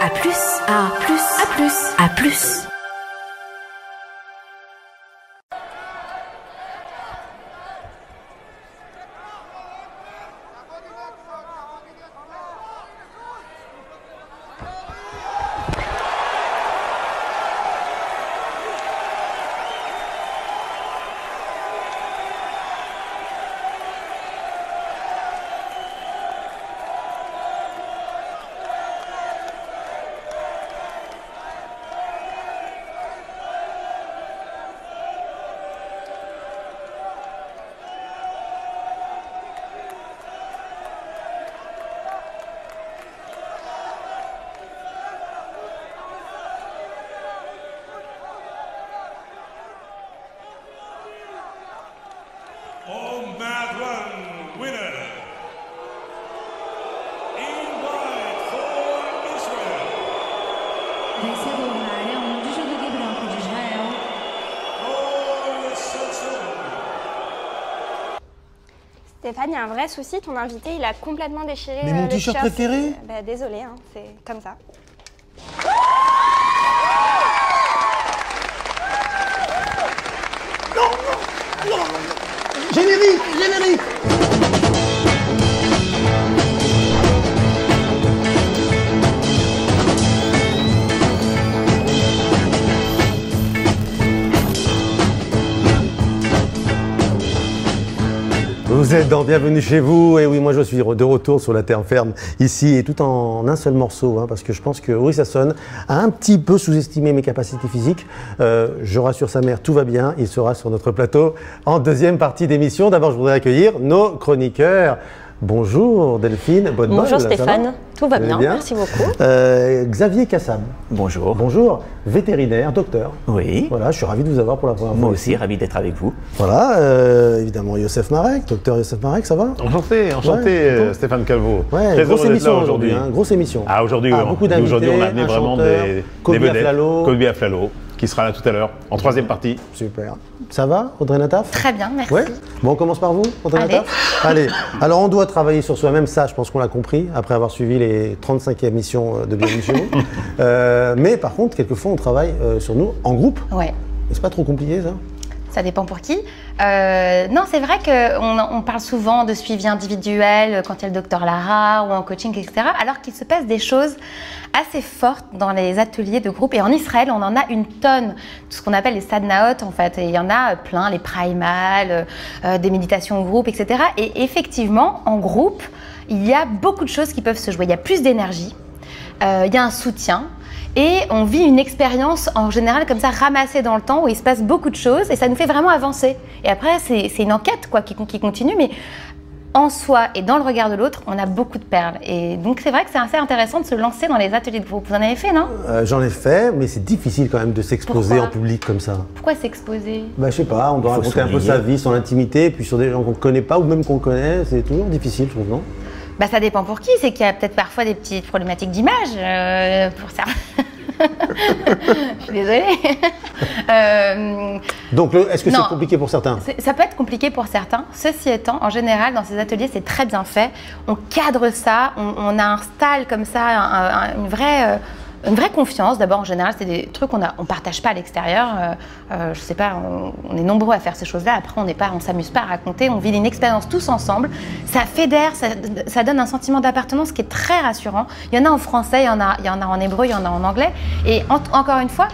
À plus, à plus, à plus, à plus. On mat run winner, Invite for Israel, Vencedor na área 1 de judô branco de Israel. Stéphane, il y a un vrai souci, ton invité il a complètement déchiré Mais mon le t-shirt préféré. Bah, désolé, hein, c'est comme ça. Générique, générique. Vous êtes dans Bienvenue chez vous, et oui, moi je suis de retour sur la terre ferme ici, et tout en un seul morceau, hein, parce que je pense que Henri Sasson a un petit peu sous-estimé mes capacités physiques. Je rassure sa mère, tout va bien, il sera sur notre plateau en deuxième partie d'émission. D'abord, je voudrais accueillir nos chroniqueurs. Bonjour Delphine, bonne Bonjour Stéphane, tout va bien, merci beaucoup. Xavier Cassab. Bonjour. Bonjour, vétérinaire, docteur. Oui. Voilà, je suis ravi de vous avoir pour la première fois. Moi aussi, ravi d'être avec vous. Voilà, évidemment Youssef Marek, docteur Youssef Marek, ça va? Enchanté, Ouais, Stéphane Calvo. Ouais, Très grosse heureux d'être émission là aujourd'hui, hein, grosse émission. Ah, aujourd'hui, beaucoup d'invités, aujourd'hui, on a amené un vraiment chanteur, des Colby vedettes. Aflalo. Colby Aflalo, qui sera là tout à l'heure, en troisième partie. Super. Ça va, Audrey Nataf? Très bien, merci. Ouais. Bon, on commence par vous, Audrey Allez. Nataf? Allez. Alors, on doit travailler sur soi-même, ça, je pense qu'on l'a compris, après avoir suivi les 35e émissions de Bienvenue chez nous. Mais par contre, quelquefois, on travaille sur nous en groupe. Ouais. Et c'est pas trop compliqué, ça? Ça dépend pour qui. Non, c'est vrai qu'on parle souvent de suivi individuel quand il y a le docteur Lara ou en coaching, etc. Alors qu'il se passe des choses assez fortes dans les ateliers de groupe. Et en Israël, on en a une tonne. Tout ce qu'on appelle les sadnaot, en fait. Et il y en a plein, les primal, des méditations au groupe, etc. Et effectivement, en groupe, il y a beaucoup de choses qui peuvent se jouer. Il y a plus d'énergie, il y a un soutien. Et on vit une expérience en général comme ça ramassée dans le temps où il se passe beaucoup de choses et ça nous fait vraiment avancer. Et après, c'est une enquête quoi, qui continue, mais en soi et dans le regard de l'autre, on a beaucoup de perles. Et donc c'est vrai que c'est assez intéressant de se lancer dans les ateliers de groupe. Vous en avez fait, non? J'en ai fait, mais c'est difficile quand même de s'exposer Pourquoi en public comme ça. Pourquoi s'exposer? Bah, je sais pas, on doit Faut raconter un peu s'oublier. sa vie, son intimité, puis sur des gens qu'on ne connaît pas ou même qu'on connaît, c'est toujours difficile, je trouve, non? Bah, ça dépend pour qui. C'est qu'il y a peut-être parfois des petites problématiques d'image pour ça. Je suis désolée. Donc, est-ce que Non. c'est compliqué pour certains? Ça peut être compliqué pour certains. Ceci étant, en général, dans ces ateliers, c'est très bien fait. On cadre ça, on installe comme ça une vraie confiance. D'abord, en général, c'est des trucs qu'on partage pas à l'extérieur. Je sais pas, on est nombreux à faire ces choses-là. Après, on s'amuse pas à raconter. On vit une expérience tous ensemble. Ça fédère, ça donne un sentiment d'appartenance qui est très rassurant. Il y en a en français, il y en a en hébreu, il y en a en anglais. Et encore une fois,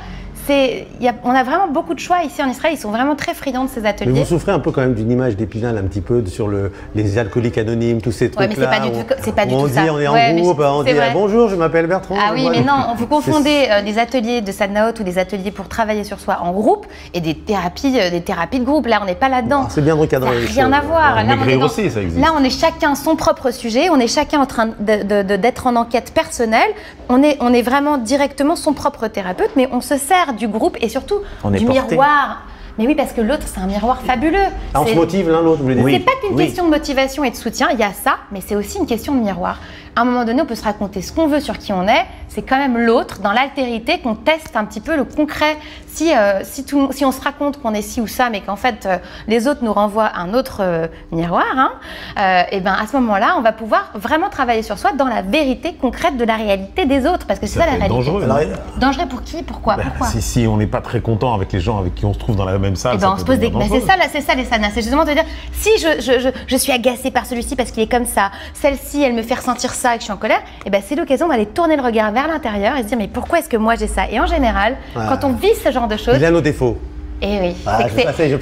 on a vraiment beaucoup de choix ici en Israël. Ils sont vraiment très friands de ces ateliers. Mais vous souffrez un peu quand même d'une image d'Épinal un petit peu sur les alcooliques anonymes, tous ces trucs-là. Ouais, mais c'est pas du tout ça. On dit, on est Ouais, en mais groupe, on dit vrai. bonjour, je m'appelle Bertrand. Ah oui, mais non, vous confondez des ateliers de sadnaot ou des ateliers pour travailler sur soi en groupe et des thérapies de groupe. Là, on n'est pas là-dedans. Ah, c'est bien de recadrer Ça les n'a rien choses. à voir. Là, Maigrir aussi, ça existe. Là, on est chacun son propre sujet. On est chacun en train d'être en enquête personnelle. On est vraiment directement son propre thérapeute, mais on se sert du groupe et surtout On est du porté. miroir. Mais oui, parce que l'autre, c'est un miroir fabuleux. Ah, on se motive l'un l'autre, vous voulez dire? C'est Oui, pas qu'une oui. question de motivation et de soutien, il y a ça, mais c'est aussi une question de miroir. à un moment donné, on peut se raconter ce qu'on veut sur qui on est. C'est quand même l'autre, dans l'altérité, qu'on teste un petit peu le concret. Si on se raconte qu'on est ci ou ça, mais qu'en fait, les autres nous renvoient un autre miroir, et ben à ce moment-là, on va pouvoir vraiment travailler sur soi dans la vérité concrète de la réalité des autres. Parce que c'est ça la réalité. Dangereux. Dangereux pour qui? Pourquoi? Si on n'est pas très content avec les gens avec qui on se trouve dans la même salle, et ben on se pose des... c'est ça les sadhana, c'est justement de dire si je suis agacée par celui-ci parce qu'il est comme ça, celle-ci elle me fait ressentir ça et que je suis en colère, et ben c'est l'occasion d'aller tourner le regard vers l'intérieur et se dire mais pourquoi est-ce que moi j'ai ça? Et en général, quand on vit ce genre de choses, il a nos défauts. Et oui,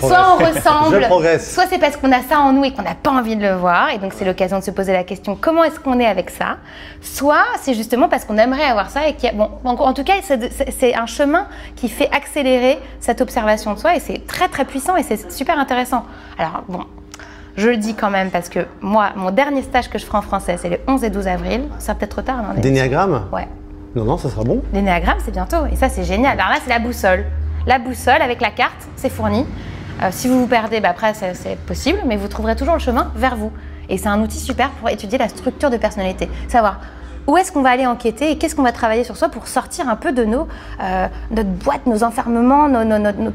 soit on ressemble, je progresse. soit c'est parce qu'on a ça en nous et qu'on n'a pas envie de le voir, et donc c'est l'occasion de se poser la question comment est-ce qu'on est avec ça, soit c'est justement parce qu'on aimerait avoir ça et qu'il y a... Bon, en tout cas, c'est un chemin qui fait accélérer cette observation de soi et c'est très très puissant et c'est super intéressant. Alors bon, je le dis quand même parce que moi, mon dernier stage que je ferai en français, c'est les 11 et 12 avril, ça va peut-être trop tard. Non, D'énéagramme? Ouais. Non, ça sera bon. L'énéagramme, c'est bientôt et ça c'est génial. Alors là, c'est la boussole. La boussole avec la carte, c'est fourni. Si vous vous perdez, après c'est possible, mais vous trouverez toujours le chemin vers vous. Et c'est un outil super pour étudier la structure de personnalité. Savoir où est-ce qu'on va aller enquêter et qu'est-ce qu'on va travailler sur soi pour sortir un peu de notre boîte, nos enfermements,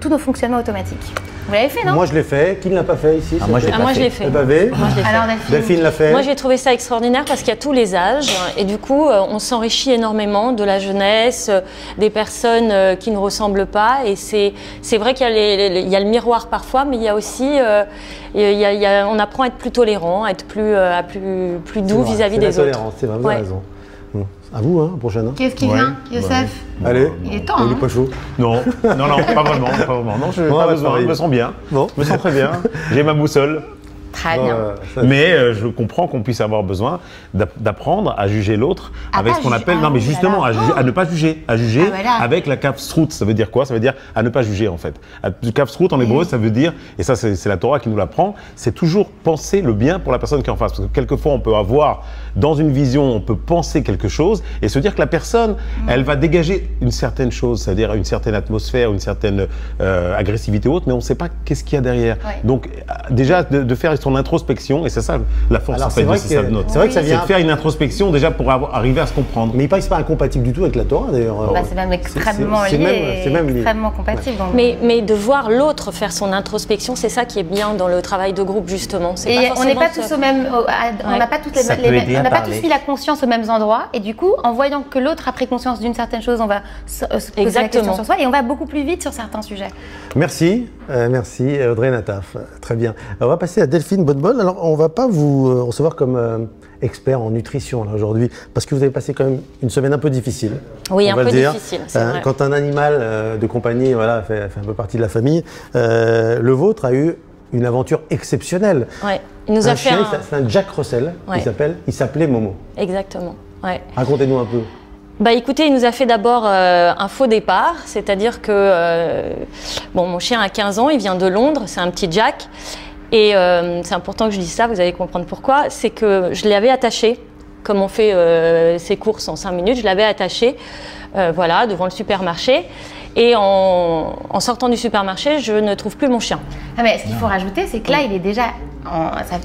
tous nos fonctionnements automatiques. Vous l'avez fait, non? Moi je l'ai fait. Qui ne l'a pas fait ici? Moi je l'ai fait. Alors Delphine l'a fait. Moi j'ai trouvé ça extraordinaire parce qu'il y a tous les âges et du coup on s'enrichit énormément de la jeunesse, des personnes qui ne ressemblent pas et c'est vrai qu'il y a le miroir parfois, mais il y a aussi on apprend à être plus tolérant, à être plus doux vis-à-vis des autres. C'est vrai, vous avez raison. À vous, prochaine. Qu'est-ce qui vient, Youssef? Allez, il est temps. Il est pas chaud. Non, pas vraiment. Non, je n'ai pas besoin. Je me sens bien. Bon. Je me sens très bien. J'ai ma boussole. Très bien. Mais je comprends qu'on puisse avoir besoin d'apprendre à juger l'autre avec ce qu'on appelle, non mais justement, à ne pas juger, avec la Kafsrut. Ça veut dire quoi? Ça veut dire à ne pas juger en fait. Kafsrut en hébreu, ça veut dire, et ça c'est la Torah qui nous l'apprend, c'est toujours penser le bien pour la personne qui est en face. Parce que quelquefois on peut avoir, dans une vision, on peut penser quelque chose et se dire que la personne, elle va dégager une certaine chose, c'est-à-dire une certaine atmosphère, une certaine agressivité haute, mais on ne sait pas qu'est-ce qu'il y a derrière. Ouais. Donc déjà de faire son introspection, et c'est ça la force en fait de ces notes. C'est vrai que ça vient de faire une introspection déjà pour arriver à se comprendre. Mais il paraît que c'est pas incompatible du tout avec la Torah d'ailleurs. C'est même extrêmement lié, extrêmement compatible. Ouais. Mais de voir l'autre faire son introspection, c'est ça qui est bien dans le travail de groupe justement. Et on n'est pas tous au même, on n'a pas tous mis la conscience aux mêmes endroits, et du coup, en voyant que l'autre a pris conscience d'une certaine chose, on va se poser la question sur soi et on va beaucoup plus vite sur certains sujets. Merci, merci Audrey Nataf, très bien. On va passer à Delphine Bonnebonne. Alors, on ne va pas vous recevoir comme expert en nutrition aujourd'hui, parce que vous avez passé quand même une semaine un peu difficile. Oui, un peu difficile, c'est vrai. Quand un animal de compagnie fait un peu partie de la famille, le vôtre a eu une aventure exceptionnelle. Ouais. Il nous a fait c'est un Jack Russell, il s'appelait Momo. Exactement. Ouais. Racontez-nous un peu. Écoutez, il nous a fait d'abord un faux départ, c'est-à-dire que mon chien a 15 ans, il vient de Londres, c'est un petit Jack. Et c'est important que je dise ça, vous allez comprendre pourquoi. C'est que je l'avais attaché, comme on fait ses courses en 5 minutes, je l'avais attaché devant le supermarché. Et en sortant du supermarché, je ne trouve plus mon chien. Ah mais ce qu'il faut rajouter, c'est que là, il est déjà malade.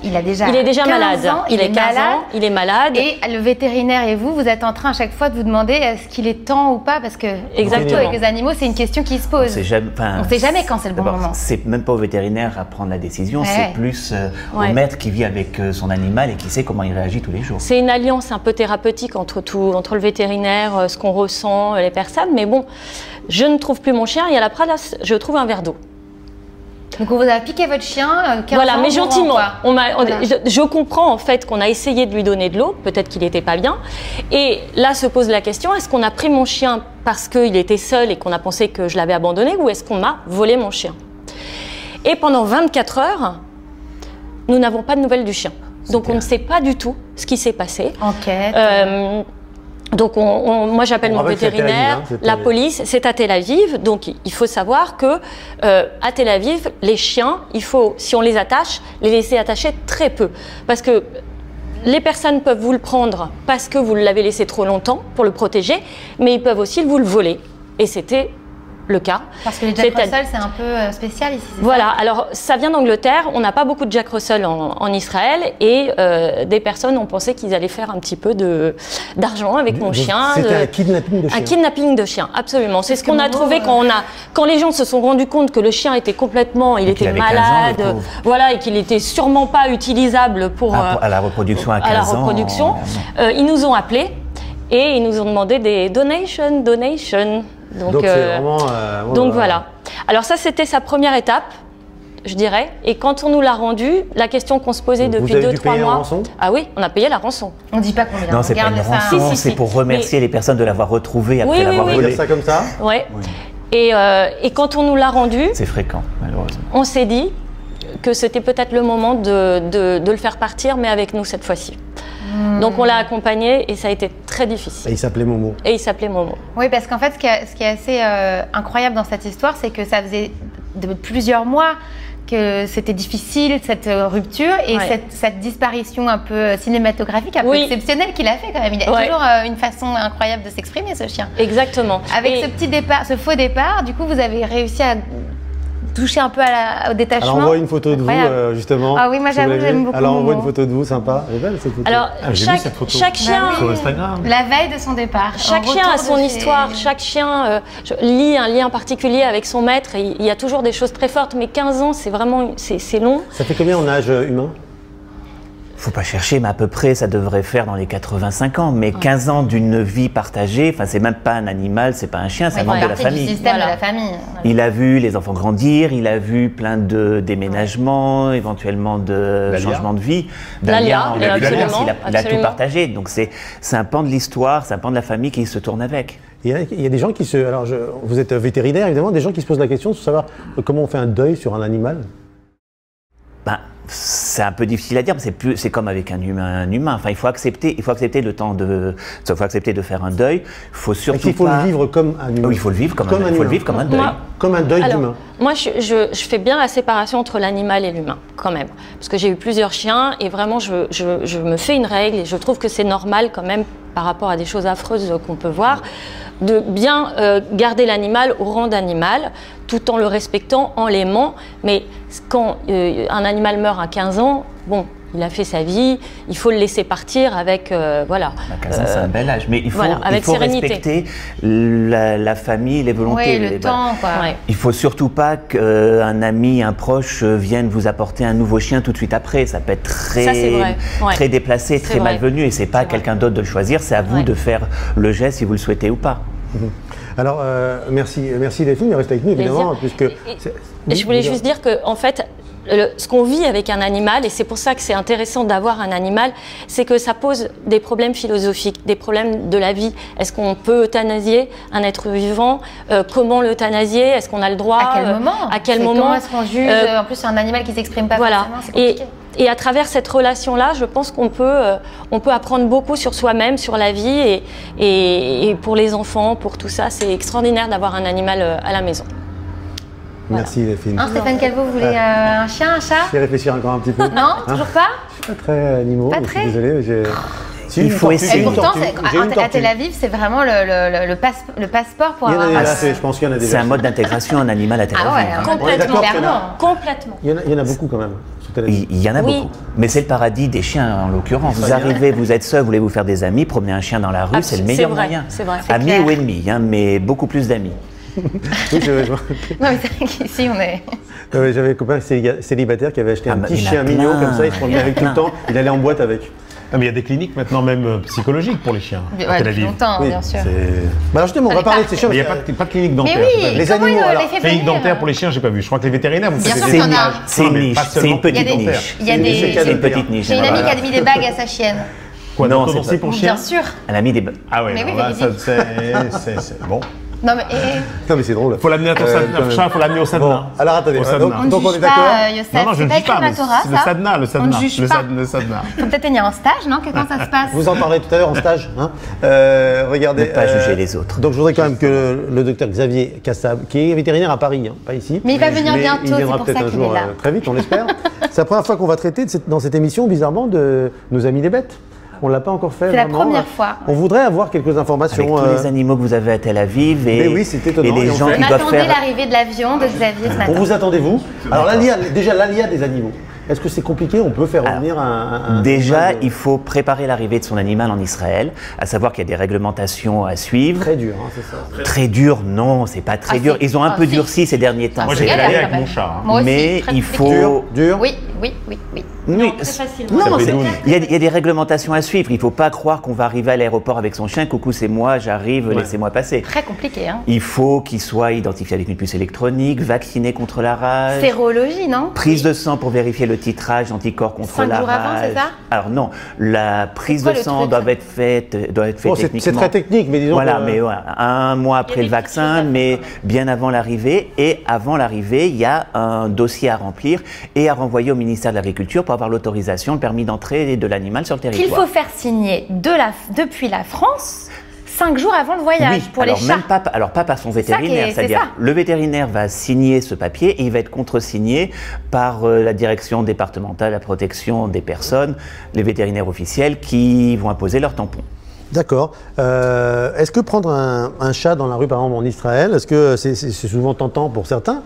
Il est 15 ans, il est malade. Et le vétérinaire et vous êtes en train à chaque fois de vous demander est-ce qu'il est temps ou pas, parce que surtout avec les animaux, c'est une question qui se pose. On ne sait jamais quand c'est le bon moment. C'est même pas au vétérinaire à prendre la décision, c'est plus au maître qui vit avec son animal et qui sait comment il réagit tous les jours. C'est une alliance un peu thérapeutique entre le vétérinaire, ce qu'on ressent, les personnes. Mais bon, je ne trouve plus mon chien et à la place, je trouve un verre d'eau. Donc on vous a piqué votre chien, 15 voilà, ans, mais gentiment. Voilà. Je comprends en fait qu'on a essayé de lui donner de l'eau, peut-être qu'il n'était pas bien. Et là se pose la question, est-ce qu'on a pris mon chien parce qu'il était seul et qu'on a pensé que je l'avais abandonné, ou est-ce qu'on m'a volé mon chien? Et pendant 24 heures, nous n'avons pas de nouvelles du chien. Donc on ne sait pas du tout ce qui s'est passé. Enquête. Donc moi j'appelle mon vétérinaire, la police, c'est à Tel Aviv. Donc il faut savoir que à Tel Aviv, les chiens, il faut, si on les attache, les laisser attacher très peu. Parce que les personnes peuvent vous le prendre parce que vous l'avez laissé trop longtemps pour le protéger, mais ils peuvent aussi vous le voler. Et c'était le cas. Parce que les Jack Russell, c'est un peu spécial ici. Voilà, alors ça vient d'Angleterre, on n'a pas beaucoup de Jack Russell en Israël et des personnes ont pensé qu'ils allaient faire un petit peu d'argent avec mon chien. C'était un kidnapping de chien. Un kidnapping de chien, absolument. C'est ce qu'on a trouvé quand les gens se sont rendus compte que le chien était complètement, il était malade, voilà, et qu'il était sûrement pas utilisable pour à la reproduction à 15 ans. À la reproduction, ils nous ont appelés et ils nous ont demandé des donations. Donc voilà. Alors ça, c'était sa première étape, je dirais. Et quand on nous l'a rendu, la question qu'on se posait depuis 2-3 mois. Rançon Ah oui, on a payé la rançon. On dit pas combien. Non, c'est pas une rançon, c'est pour remercier les personnes de l'avoir retrouvé après l'avoir volé. On peut dire ça comme ça. Ouais. Et quand on nous l'a rendu, c'est fréquent, malheureusement. On s'est dit que c'était peut-être le moment de le faire partir, mais avec nous cette fois-ci. Donc on l'a accompagné et ça a été très difficile. Et il s'appelait Momo. Oui, parce qu'en fait, ce qui est assez incroyable dans cette histoire, c'est que ça faisait plusieurs mois que c'était difficile, cette rupture et cette disparition un peu cinématographique, un peu exceptionnelle qu'il a fait quand même. Il a toujours une façon incroyable de s'exprimer, ce chien. Exactement. Avec ce faux départ, du coup, vous avez réussi à toucher un peu au détachement. Alors on voit une photo de vous justement. Ah oui, moi j'avoue, j'aime beaucoup. Alors on voit une photo de vous, sympa. Elle est belle cette photo. Alors chaque chien, sur Instagram. La veille de son départ. Chaque chien a son histoire. Chaque chien lie un lien particulier avec son maître. Et il y a toujours des choses très fortes. Mais 15 ans, c'est vraiment c'est long. Ça fait combien en âge humain? Faut pas chercher, mais à peu près, ça devrait faire dans les 85 ans. Mais 15 ans d'une vie partagée, enfin, c'est même pas un animal, c'est pas un chien, c'est un membre de la famille. Du système de la famille. Il a vu les enfants grandir, il a vu plein de déménagements, éventuellement de changements de vie. Dalia, il a tout partagé. Donc c'est un pan de l'histoire, c'est un pan de la famille qui se tourne avec. Il y a des gens qui se... Alors, vous êtes vétérinaire, évidemment, des gens qui se posent la question de savoir comment on fait un deuil sur un animal. C'est un peu difficile à dire, mais c'est comme avec un humain. Enfin, il faut accepter le temps de, il faut accepter de faire un deuil. Il faut surtout il faut le vivre comme un humain. Oui, il faut le vivre comme un deuil. Comme un deuil d'humain. Moi, je fais bien la séparation entre l'animal et l'humain, quand même, parce que j'ai eu plusieurs chiens et vraiment, je me fais une règle et je trouve que c'est normal quand même par rapport à des choses affreuses qu'on peut voir, de bien garder l'animal au rang d'animal, tout en le respectant, en l'aimant. Mais quand un animal meurt à 15 ans, bon, il a fait sa vie, il faut le laisser partir avec, voilà. 15 ans, c'est un bel âge, mais il faut respecter la famille, les volontés. Oui, le temps, quoi. Ouais. Il faut surtout pas qu'un ami, un proche vienne vous apporter un nouveau chien tout de suite après. Ça peut être très déplacé, très malvenu, et c'est pas à quelqu'un d'autre de le choisir, c'est à vous de faire le geste si vous le souhaitez ou pas. Alors, merci Delphine, restez avec nous évidemment, puisque... Je voulais juste dire que, en fait, ce qu'on vit avec un animal, et c'est pour ça que c'est intéressant d'avoir un animal, c'est que ça pose des problèmes philosophiques, des problèmes de la vie. Est-ce qu'on peut euthanasier un être vivant? Comment l'euthanasier? Est-ce qu'on a le droit? À quel moment? Comment est-ce qu'on juge? En plus, c'est un animal qui ne s'exprime pas forcément, c'est compliqué. Et à travers cette relation-là, je pense qu'on peut apprendre beaucoup sur soi-même, sur la vie, et pour les enfants, pour tout ça, c'est extraordinaire d'avoir un animal à la maison. Voilà. Merci Delphine. Stéphane Calvo, vous voulez un chien, un chat? Je vais réfléchir encore un petit peu. Non, toujours pas? Je suis pas très animaux, je suis désolé, mais j'ai... Il faut essayer. Et pourtant, à Tel Aviv, c'est vraiment le passeport pour avoir un... Je pense qu'il y en a déjà. C'est un mode d'intégration, un animal à Tel Aviv. Ah ouais, complètement. Il y en a beaucoup quand même. Il y en a beaucoup. Mais c'est le paradis des chiens en l'occurrence. Vous arrivez, vous êtes seul, vous voulez vous faire des amis, promener un chien dans la rue, c'est le meilleur moyen. C'est vrai. Amis ou ennemis, mais beaucoup plus d'amis. Oui, je... Non, mais c'est vrai qu'ici, on est... J'avais un copain célibataire qui avait acheté un petit chien mignon comme ça, il se promenait avec tout le temps, il allait en boîte avec. Ah, mais il y a des cliniques maintenant même psychologiques pour les chiens. Depuis longtemps, bien sûr. Alors justement, on va parler de ces chiens. Mais il n'y a pas de clinique dentaire. Mais oui, les animaux, alors. Clinique dentaire pour les chiens, j'ai pas vu. Je crois que les vétérinaires, vous faites des niches. C'est une niche, c'est une petite niche. Il y a des... C'est une petite niche. J'ai une amie qui a mis des bagues à sa chienne. Quoi, non, c'est pour chien? Bien sûr. Elle a mis des... Ah ouais, c'est bon. Non mais c'est drôle. Faut l'amener à ton chat, faut l'amener au sadna. Bon, alors attendez, donc on est d'accord. Non, je ne juge pas. Le sadna. Le sadna. Faut peut-être venir en stage, non? Comment ça se passe? Vous en parlerez tout à l'heure en stage. Regardez. Ne pas juger les autres. Donc je voudrais quand même que le docteur Xavier Cassab, qui est vétérinaire à Paris, pas ici. Mais il va venir bientôt, il viendra peut-être un jour très vite, on l'espère. C'est la première fois qu'on va traiter dans cette émission, bizarrement, de nos amis des bêtes. On l'a pas encore fait. C'est la vraiment. première fois. On voudrait avoir quelques informations. Avec tous les animaux que vous avez à Tel Aviv et, oui, c'est étonnant. et les gens On qui doivent attendait faire. l'arrivée de l'avion de Xavier ce matin. On vous attendez-vous? Alors déjà l'alia des animaux. Est-ce que c'est compliqué? On peut faire revenir un Déjà, animal de- il faut préparer l'arrivée de son animal en Israël, à savoir qu'il y a des réglementations à suivre. Très dur, hein, c'est ça. Très dur, non, c'est pas très Ah, dur. si. Ils ont un Ah, peu si. durci ces derniers temps. Moi, c'est j'ai galère, galéré quand avec même. mon chat. hein. Moi aussi, Mais très il compliqué. faut. Dur. Oui. Oui, Très facilement. non, Ça fait c'est- douille. il y a des réglementations à suivre. Il ne faut pas croire qu'on va arriver à l'aéroport avec son chien. Coucou, c'est moi, j'arrive, laissez-moi passer. Très compliqué, hein. Il faut qu'il soit identifié avec une puce électronique, vacciné contre la rage. Sérologie, non? Prise de sang pour vérifier le titrage anticorps contre 5 la jours avant, rage. c'est ça? Alors non, la prise quoi de le sang truc, doit ça être faite Bon, c'est techniquement. très technique, mais disons Voilà, que- mais ouais, un mois après des le petites choses à vaccin, faire mais quand même. bien avant l'arrivée. Et avant l'arrivée, il y a un dossier à remplir et à renvoyer au ministère de l'Agriculture pour avoir l'autorisation, le permis d'entrée de l'animal sur le Qu'il territoire. faut faire signer depuis la France 5 jours avant le voyage Oui, pour alors les chats. même pas par son ça qui est- vétérinaire, c'est c'est-à-dire ça. le vétérinaire va signer ce papier et il va être contresigné par la direction départementale de la protection des personnes, les vétérinaires officiels qui vont imposer leur tampon. D'accord. Est-ce que prendre un chat dans la rue, par exemple, en Israël, est-ce que c'est souvent tentant pour certains?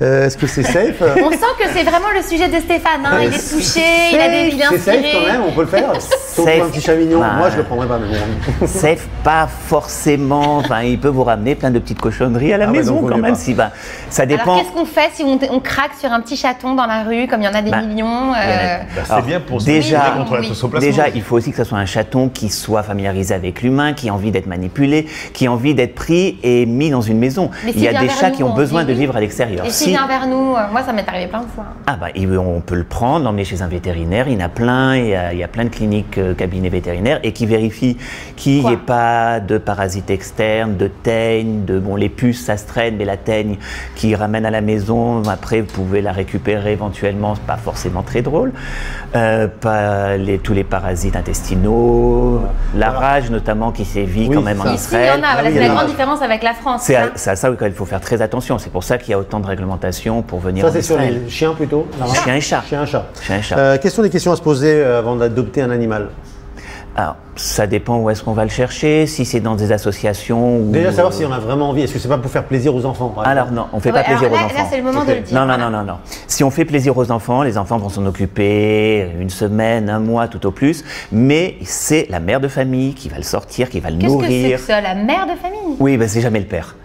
Est-ce que c'est safe? On sent que c'est vraiment le sujet de Stéphane, hein. Il est touché, il a des idées C'est safe inspirées. quand même, on peut le faire. Sauf Safe. pour un petit chat mignon. Bah, Moi, je le prendrais pas, mais bon. Safe, pas forcément. Enfin, il peut vous ramener plein de petites cochonneries à la Ah ouais, maison donc vaut quand mieux même. pas. Si, bah, ça Alors dépend. qu'est-ce qu'on fait si on craque sur un petit chaton dans la rue, comme il y en a des Bah, millions Bah, c'est Alors, bien pour se déjà- protéger contre la Oui. toxoplasmose. Déjà, il faut aussi que ce soit un chaton qui soit familiarisé avec l'humain, qui a envie d'être manipulé, qui a envie d'être pris et mis dans une maison. Mais Il s'il y a vient des vers chats nous, qui ont on besoin dit de oui. vivre à l'extérieur. Et s'il vient vers nous, moi ça m'est arrivé plein de fois. On peut le prendre, l'emmener chez un vétérinaire. Il y en a plein, il y a plein de cliniques, cabinets vétérinaires et qui vérifient qu'il n'y ait pas de parasites externes, de teigne, les puces ça se traîne, mais la teigne qui ramène à la maison, après vous pouvez la récupérer éventuellement, c'est pas forcément très drôle. Tous les parasites intestinaux, la rage notamment qui sévit Oui, quand même en ça. Ici, il y Israël. en a, voilà, oui, c'est il y la en a. grande différence avec la France. C'est hein. à ça auquel il faut faire très attention. C'est pour ça qu'il y a autant de réglementations pour venir Ça, en c'est sur Israël. les chiens plutôt? la race Chien et chat. Chien et chat. Chien et chat. Quelles sont les questions à se poser avant d'adopter un animal? Alors, ça dépend où est-ce qu'on va le chercher, si c'est dans des associations ou... Déjà, savoir si on a vraiment envie. Est-ce que c'est pas pour faire plaisir aux enfants, par exemple? Alors non, on fait Ouais, pas plaisir alors aux là, enfants. là, c'est le moment de le dire. Non. Si on fait plaisir aux enfants, les enfants vont s'en occuper une semaine, un mois, tout au plus. Mais c'est la mère de famille qui va le sortir, qui va le Qu'est-ce que c'est nourrir. que ça, la mère de famille? Oui, ben c'est jamais le père.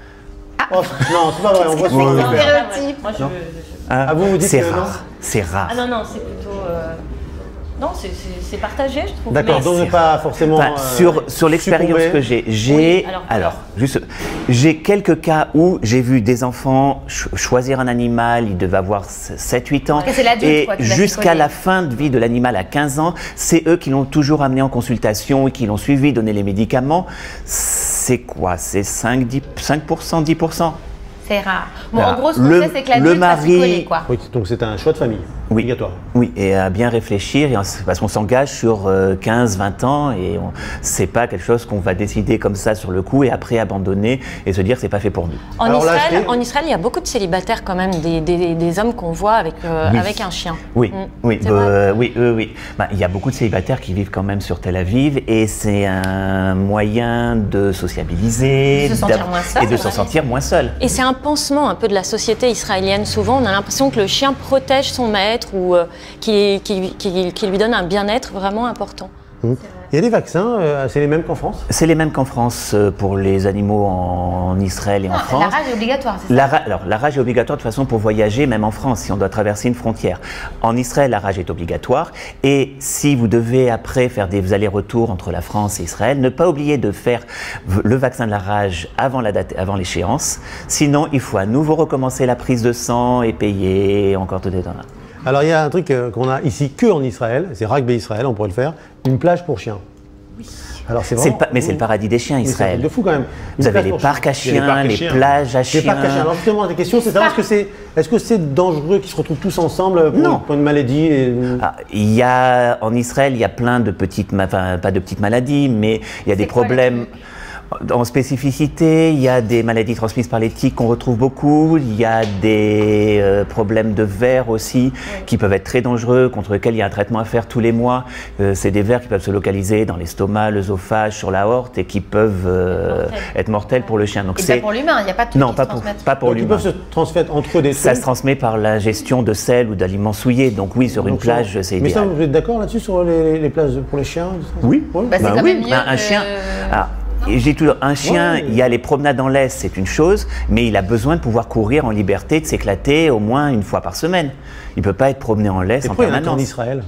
Oh, non, c'est pas vrai. On voit souvent c'est le un père. stéréotype. Moi, je... Hein Ah, vous dites c'est que non rare. C'est rare. Ah non, c'est plutôt... Non, c'est partagé, je trouve. D'accord, Mais donc c'est- ne pas forcément. Enfin, sur l'expérience succomber. que j'ai, Oui, alors, j'ai quelques cas où j'ai vu des enfants choisir un animal, ils devaient avoir 7-8 ans, Et c'est l'adulte, et quoi, qui va jusqu'à s'y la coller. fin de vie de l'animal à 15 ans, c'est eux qui l'ont toujours amené en consultation et qui l'ont suivi, donné les médicaments. C'est quoi? C'est 5%, 10%? C'est rare. Bon, Voilà. en gros, ce qu'on Le- sait, c'est que le l'adulte va s'y mari- coller, quoi. Oui, donc c'est un choix de famille. Oui. Obligatoire. Oui, et à bien réfléchir, parce qu'on s'engage sur 15-20 ans et c'est pas quelque chose qu'on va décider comme ça sur le coup et après abandonner et se dire que c'est pas fait pour nous. En Alors là, Israël, acheter- en Israël, il y a beaucoup de célibataires quand même, des hommes qu'on voit avec un chien. Oui, oui, C'est vrai. oui. Bah, il y a beaucoup de célibataires qui vivent quand même sur Tel Aviv et c'est un moyen de sociabiliser De se sentir moins seul, et de c'est s'en vrai. sentir moins seul. Et c'est un pansement un peu de la société israélienne. Souvent, on a l'impression que le chien protège son maître ou qui lui donne un bien-être vraiment important. Il y a des vaccins, c'est les mêmes qu'en France? C'est les mêmes qu'en France pour les animaux en Israël et en La France. rage est obligatoire, c'est ça? Alors, la rage est obligatoire de toute façon pour voyager, même en France, si on doit traverser une frontière. En Israël, la rage est obligatoire. Et si vous devez après faire des allers-retours entre la France et Israël, ne pas oublier de faire le vaccin de la rage avant l'échéance. Sinon, il faut à nouveau recommencer la prise de sang et payer encore tout des temps là. Alors il y a un truc qu'on a ici que en Israël, c'est Rugby Israël, on pourrait le faire, une plage pour chiens. Oui. Alors c'est vraiment. Mais c'est le paradis des chiens, Mais c'est un Israël. truc de fou quand même. Vous Une avez plage les pour parcs à Il y a les chiens, parcs à les chiens. plages à Les chiens. parcs à chiens. Alors justement, la question c'est de savoir est-ce que c'est dangereux qu'ils se retrouvent tous ensemble pour une maladie Ah, en Israël, il y a plein de petites, enfin pas de petites maladies, mais il y a des quoi, problèmes. En spécificité, il y a des maladies transmises par les tiques qu'on retrouve beaucoup, il y a des problèmes de vers aussi qui peuvent être très dangereux, contre lesquels il y a un traitement à faire tous les mois. C'est des vers qui peuvent se localiser dans l'estomac, l'œsophage, sur l'aorte et qui peuvent être mortels pour le chien. Donc et pas pour l'humain, il n'y a pas de trucs non, qui se transmettent. pas pour Ils l'humain. peuvent se transmettre entre eux des Ça trucs. se transmet par l'ingestion de sel ou d'aliments souillés. Donc oui, sur une plage, c'est Mais ça, idéal. vous êtes d'accord là-dessus sur les plages pour les chiens? Oui. Ouais. Bah, c'est quand même mieux Un que- chien. Alors, et je dis toujours, un chien, il y a les promenades en laisse, c'est une chose, mais il a besoin de pouvoir courir en liberté, de s'éclater au moins une fois par semaine. Il ne peut pas être promené en laisse Et en pourquoi il y en a qu'en permanence. Israël?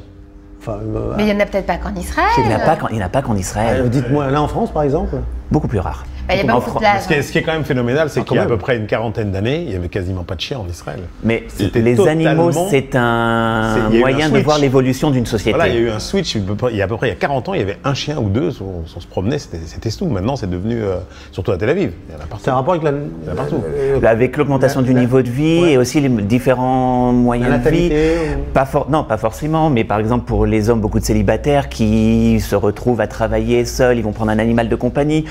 Enfin, Mais il n'y en a peut-être pas qu'en Israël. Il n'y en a pas qu'en Israël. dites-moi, là en France par exemple? Beaucoup plus rare. Bah, il n'y a pas beaucoup de plages. Ce qui est quand même phénoménal, c'est Ah, qu'il y a à quand peu même. près une quarantaine d'années, il n'y avait quasiment pas de chiens en Israël. Mais C'était les animaux, totalement- c'est un il y a eu un moyen de switch. voir l'évolution d'une société. Voilà, il y a eu un switch. Il y a à peu près 40 ans, il y avait un chien ou deux, on se promenait, c'était tout. Maintenant, c'est devenu, surtout à Tel Aviv, il y en a partout. C'est un rapport avec la. Il y en a partout. Avec l'augmentation du niveau de vie et aussi les différents moyens La de vie. natalité Non, pas forcément, mais par exemple pour les hommes, beaucoup de célibataires qui se retrouvent à travailler seuls, ils vont prendre un animal de compagnie.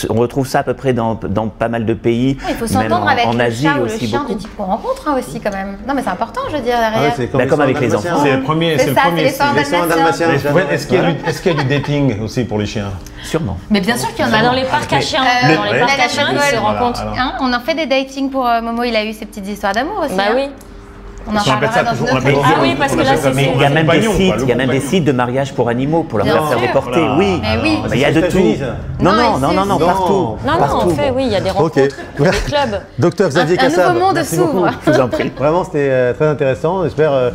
On retrouve ça à peu près dans pas mal de pays. Il faut même s'entendre avec en le Asie chat ou le aussi chien beaucoup. du type qu'on rencontre hein, aussi quand même. Non mais c'est important je veux dire Ah ouais, derrière. c'est Bah, comme avec les dalmatiens. enfants. C'est le premier. C'est ça, c'est les soins Les soins dalmatiens. dalmatiens. Est-ce qu'il y a du dating aussi pour les chiens? Sûrement. Mais bien sûr qu'il y en Bah, a. dans les parcs à chiens, dans les Ouais. parcs à Voilà, chiens, ils voilà. se rencontrent. Alors. Hein, on en fait des datings pour Momo, il a eu ses petites histoires d'amour aussi. Bah hein. oui. On en On appelle parlera ça dans toujours- une on autre appelle- émission. Ah oui, parce que là, Mais c'est Mais il y a même compagnon, des sites, quoi, le il y a même des compagnon. sites de mariage pour animaux pour leur Bien faire sûr. reporter. Voilà. Oui. Mais oui. Il y a de tout. États-Unis, ça. Non, Non, non, ici, non, non, non, non. partout. Non, non, Partout. en fait, oui, il y a des rencontres, il y a des clubs. Docteur Xavier Un Cassab, nouveau monde merci s'ouvre. beaucoup. Je vous en prie. Vraiment, c'était très intéressant. J'espère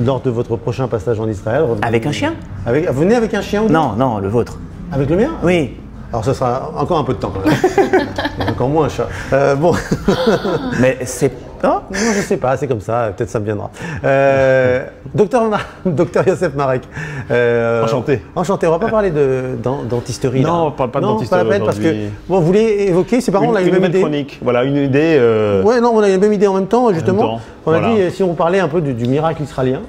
lors de votre prochain passage en Israël. Avec un chien? Venez avec un chien ou deux? Non, non, le vôtre. Avec le mien? Oui. Alors, ça sera encore un peu de temps quand même. Et encore moins un chat. Bon. Mais c'est. Oh, Non, je sais pas, c'est comme ça, peut-être ça me viendra. Docteur Youssef Marek. Enchanté. Enchanté. On va pas parler de dentisterie. Non, là. on parle pas de Non, dentisterie pas la peine parce que aujourd'hui. bon, vous voulez évoquer, c'est par contre on a Une une même nouvelle idée. chronique. Voilà, une idée. Ouais, non, on a la même idée en même temps, justement. temps, On a voilà. dit si on parlait un peu du miracle israélien.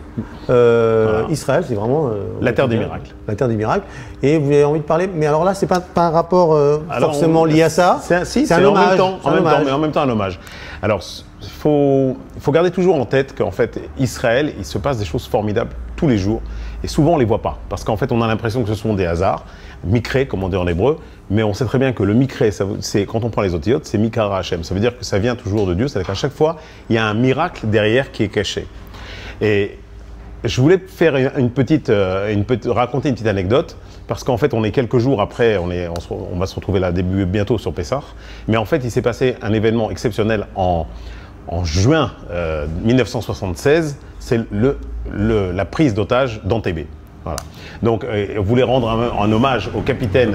Israël, c'est vraiment La terre des bien, miracles. La terre des miracles. Et vous avez envie de parler, mais alors là, c'est pas un rapport Alors, forcément lié à ça. C'est un en hommage. même temps, c'est un hommage. mais en même temps un hommage. Alors, il faut garder toujours en tête qu'en fait, Israël, il se passe des choses formidables tous les jours. Et souvent, on ne les voit pas. Parce qu'en fait, on a l'impression que ce sont des hasards. Mikré, comme on dit en hébreu. Mais on sait très bien que le mikré, c'est quand on prend les otiotes, c'est mikara Hashem. Ça veut dire que ça vient toujours de Dieu. C'est-à-dire qu'à chaque fois, il y a un miracle derrière qui est caché. Et je voulais faire raconter une petite anecdote, parce qu'en fait, on est quelques jours après, on va se retrouver là bientôt sur Pessah, mais en fait, il s'est passé un événement exceptionnel en juin 1976, c'est la prise d'otage d'Entebbe. Voilà. Donc, on voulait rendre un hommage au capitaine,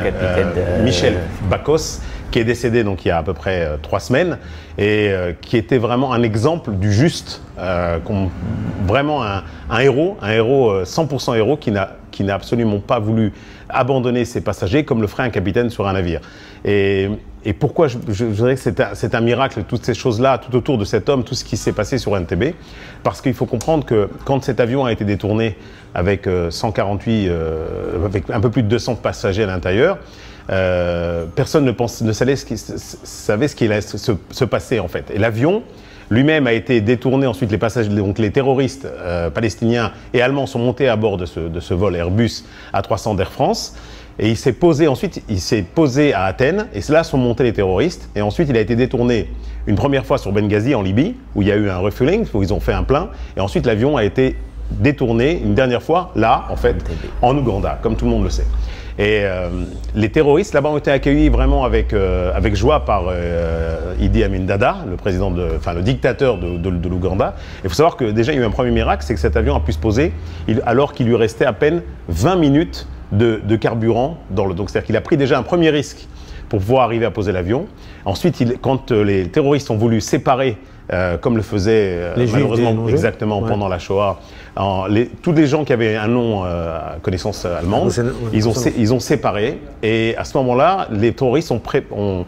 Michel Bakos, qui est décédé donc il y a à peu près 3 semaines et qui était vraiment un exemple du juste, vraiment un héros 100% héros qui n'a absolument pas voulu abandonner ses passagers comme le ferait un capitaine sur un navire. Et pourquoi je dirais que c'est un miracle, toutes ces choses-là, tout autour de cet homme, tout ce qui s'est passé sur Entebbe, parce qu'il faut comprendre que quand cet avion a été détourné avec 148, avec un peu plus de 200 passagers à l'intérieur, personne ne savait ce qui allait se passer en fait. Et l'avion lui-même a été détourné, ensuite les passagers, donc les terroristes palestiniens et allemands sont montés à bord de ce vol Airbus A300 d'Air France. Et il s'est posé à Athènes, et là sont montés les terroristes. Et ensuite, il a été détourné une première fois sur Benghazi, en Libye, où il y a eu un refueling, où ils ont fait un plein. Et ensuite, l'avion a été détourné une dernière fois, là, en fait, en Ouganda, comme tout le monde le sait. Et les terroristes, là-bas, ont été accueillis vraiment avec joie par Idi Amin Dada, le dictateur de l'Ouganda. Il faut savoir que déjà, il y a eu un premier miracle, c'est que cet avion a pu se poser alors qu'il lui restait à peine 20 minutes de carburant dans le. Donc, c'est-à-dire qu'il a pris déjà un premier risque pour pouvoir arriver à poser l'avion. Ensuite, quand les terroristes ont voulu séparer, comme le faisaient malheureusement exactement pendant la Shoah, tous les gens qui avaient un nom à connaissance allemande, ils ont séparé. Et à ce moment-là, les terroristes ont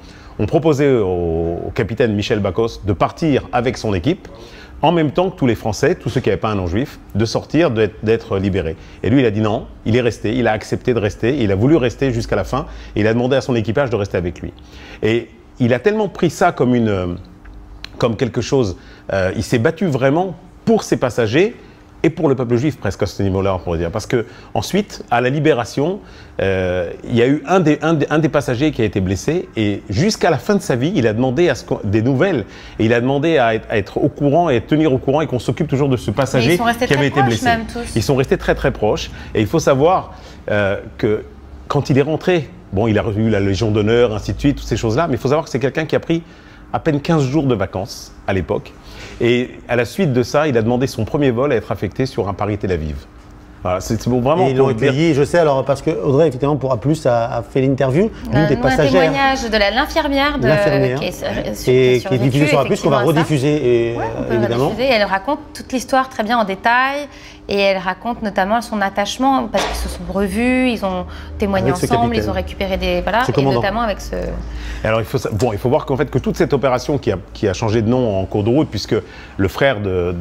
proposé au capitaine Michel Bakos de partir avec son équipe en même temps que tous les Français, tous ceux qui n'avaient pas un nom juif, de sortir, d'être libérés. Et lui, il a dit non, il est resté, il a accepté de rester, il a voulu rester jusqu'à la fin, et il a demandé à son équipage de rester avec lui. Et il a tellement pris ça comme quelque chose, il s'est battu vraiment pour ses passagers, et pour le peuple juif presque à ce niveau-là, on pourrait dire. Parce que ensuite, à la libération, il y a eu un des passagers qui a été blessé et jusqu'à la fin de sa vie, il a demandé des nouvelles et il a demandé à être au courant et à tenir au courant et qu'on s'occupe toujours de ce passager qui avait été blessé. Même, tous. Ils sont restés très très proches et il faut savoir que quand il est rentré, bon, il a reçu la Légion d'honneur, ainsi de suite, toutes ces choses-là, mais il faut savoir que c'est quelqu'un qui a pris à peine 15 jours de vacances à l'époque. Et à la suite de ça, il a demandé son premier vol à être affecté sur un Paris-Tel Aviv. Voilà, c'est bon, vraiment. Et ils l'ont accueilli, je sais, alors, parce que Audrey, effectivement, pour A+, a fait l'interview d'une des passagères. Un témoignage de l'infirmière qui est diffusé sur A+, qu'on va rediffuser, évidemment. Elle raconte toute l'histoire très bien en détail. Et elle raconte notamment son attachement, parce qu'ils se sont revus, ils ont témoigné ensemble, ils ont récupéré des... Voilà, et notamment avec ce... Alors il faut voir qu'en fait, que toute cette opération qui a changé de nom en cours de route, puisque le frère de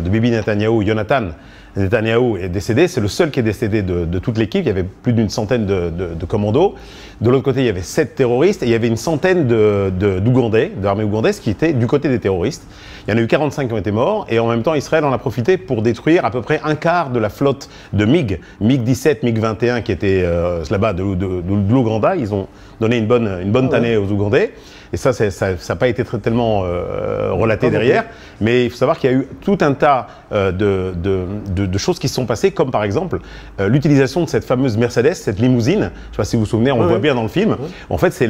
Bibi Netanyahou, Jonathan Netanyahou, est décédé, c'est le seul qui est décédé de toute l'équipe, il y avait plus d'une centaine de commandos. De l'autre côté, il y avait 7 terroristes et il y avait une centaine d'Ougandais, de l'armée ougandaise, qui étaient du côté des terroristes. Il y en a eu 45 qui ont été morts et en même temps, Israël en a profité pour détruire à peu près un quart de la flotte de MiG 17, MiG 21 qui étaient là-bas de l'Ouganda. Ils ont donné une bonne tannée aux Ougandais. Et ça n'a pas été tellement relaté derrière. Mais il faut savoir qu'il y a eu tout un tas de choses qui se sont passées, comme par exemple l'utilisation de cette fameuse Mercedes, cette limousine. Je ne sais pas si vous vous souvenez, on le voit bien dans le film. En fait,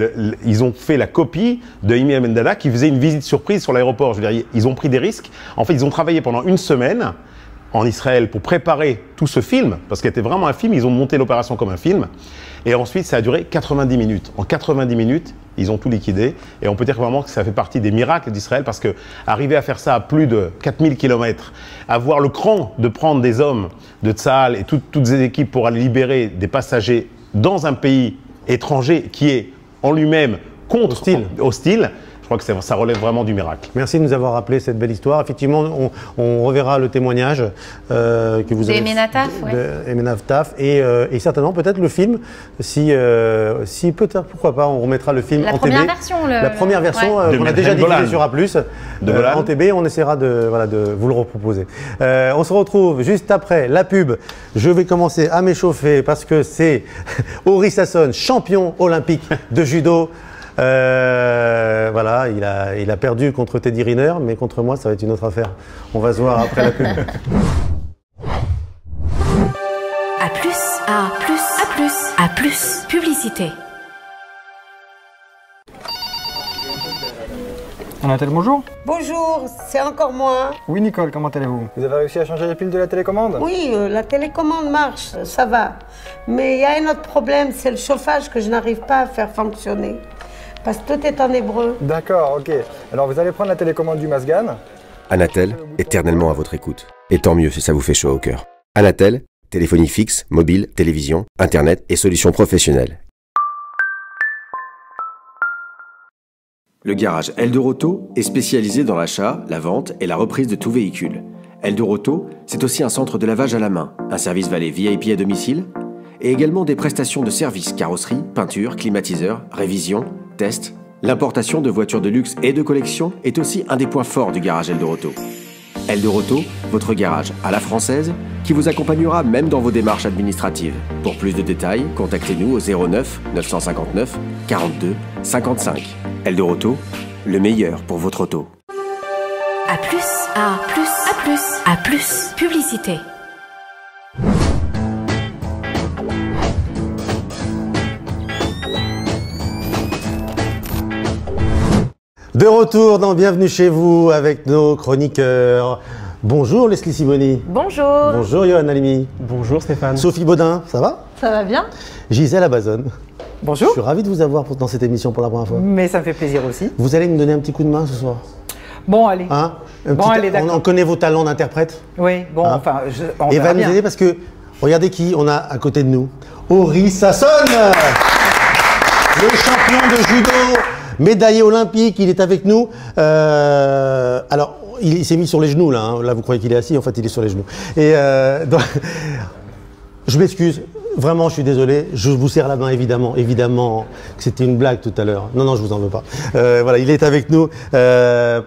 ils ont fait la copie de Imi Amendala qui faisait une visite surprise sur l'aéroport. Je veux dire, ils ont pris des risques. En fait, ils ont travaillé pendant une semaine en Israël pour préparer tout ce film, parce qu'il était vraiment un film, ils ont monté l'opération comme un film, et ensuite ça a duré 90 minutes. En 90 minutes, ils ont tout liquidé, et on peut dire vraiment que ça fait partie des miracles d'Israël, parce que arriver à faire ça à plus de 4000 km, avoir le cran de prendre des hommes de Tsahal et toutes ces équipes pour aller libérer des passagers dans un pays étranger qui est en lui-même hostile, je crois que ça relève vraiment du miracle. Merci de nous avoir rappelé cette belle histoire. Effectivement, on reverra le témoignage que vous avez Emenataf, et certainement peut-être le film, si peut-être, pourquoi pas, on remettra le film en TB. La première version qu'on a déjà diffusée sur A+, en TB, on essaiera de vous le reproposer. On se retrouve juste après la pub. Je vais commencer à m'échauffer parce que c'est Ori Sasson, champion olympique de judo. Voilà, il a perdu contre Teddy Riner, mais contre moi, ça va être une autre affaire. On va se voir après la pub. A+, publicité. Anatel, bonjour. Bonjour, c'est encore moi. Oui, Nicole, comment allez-vous? Vous avez réussi à changer les piles de la télécommande? Oui, la télécommande marche, ça va. Mais il y a un autre problème, c'est le chauffage que je n'arrive pas à faire fonctionner. Parce que tout est en hébreu. D'accord, ok. Alors vous allez prendre la télécommande du Masgan. Anatel, éternellement à votre écoute. Et tant mieux si ça vous fait chaud au cœur. Anatel, téléphonie fixe, mobile, télévision, internet et solutions professionnelles. Le garage Eldorauto est spécialisé dans l'achat, la vente et la reprise de tout véhicule. Eldorauto, c'est aussi un centre de lavage à la main, un service valet VIP à domicile, et également des prestations de services carrosserie, peinture, climatiseur, révision, test. L'importation de voitures de luxe et de collection est aussi un des points forts du garage Eldorauto. Eldorauto, votre garage à la française, qui vous accompagnera même dans vos démarches administratives. Pour plus de détails, contactez-nous au 09 959 42 55. Eldorauto, le meilleur pour votre auto. A+, publicité. De retour dans Bienvenue chez vous avec nos chroniqueurs. Bonjour Leslie Simoni. Bonjour. Bonjour Yohann Halimi. Bonjour Stéphane. Sophie Baudin, ça va? Ça va bien. Gisèle Abazone. Bonjour. Je suis ravi de vous avoir dans cette émission pour la première fois. Mais ça me fait plaisir aussi. Vous allez nous donner un petit coup de main ce soir? Bon, allez. Hein? Allez, d'accord. On connaît vos talents d'interprète. Oui, bon, hein? Enfin, on Et va nous aider parce que, regardez qui on a à côté de nous. Ori Sasson, le champion de judo médaillé olympique, il est avec nous. Alors, il s'est mis sur les genoux là. Hein. Là, vous croyez qu'il est assis, en fait, il est sur les genoux. Et donc, je m'excuse. Vraiment, je suis désolé. Je vous serre la main, évidemment. Évidemment que c'était une blague tout à l'heure. Non, je vous en veux pas. Voilà, il est avec nous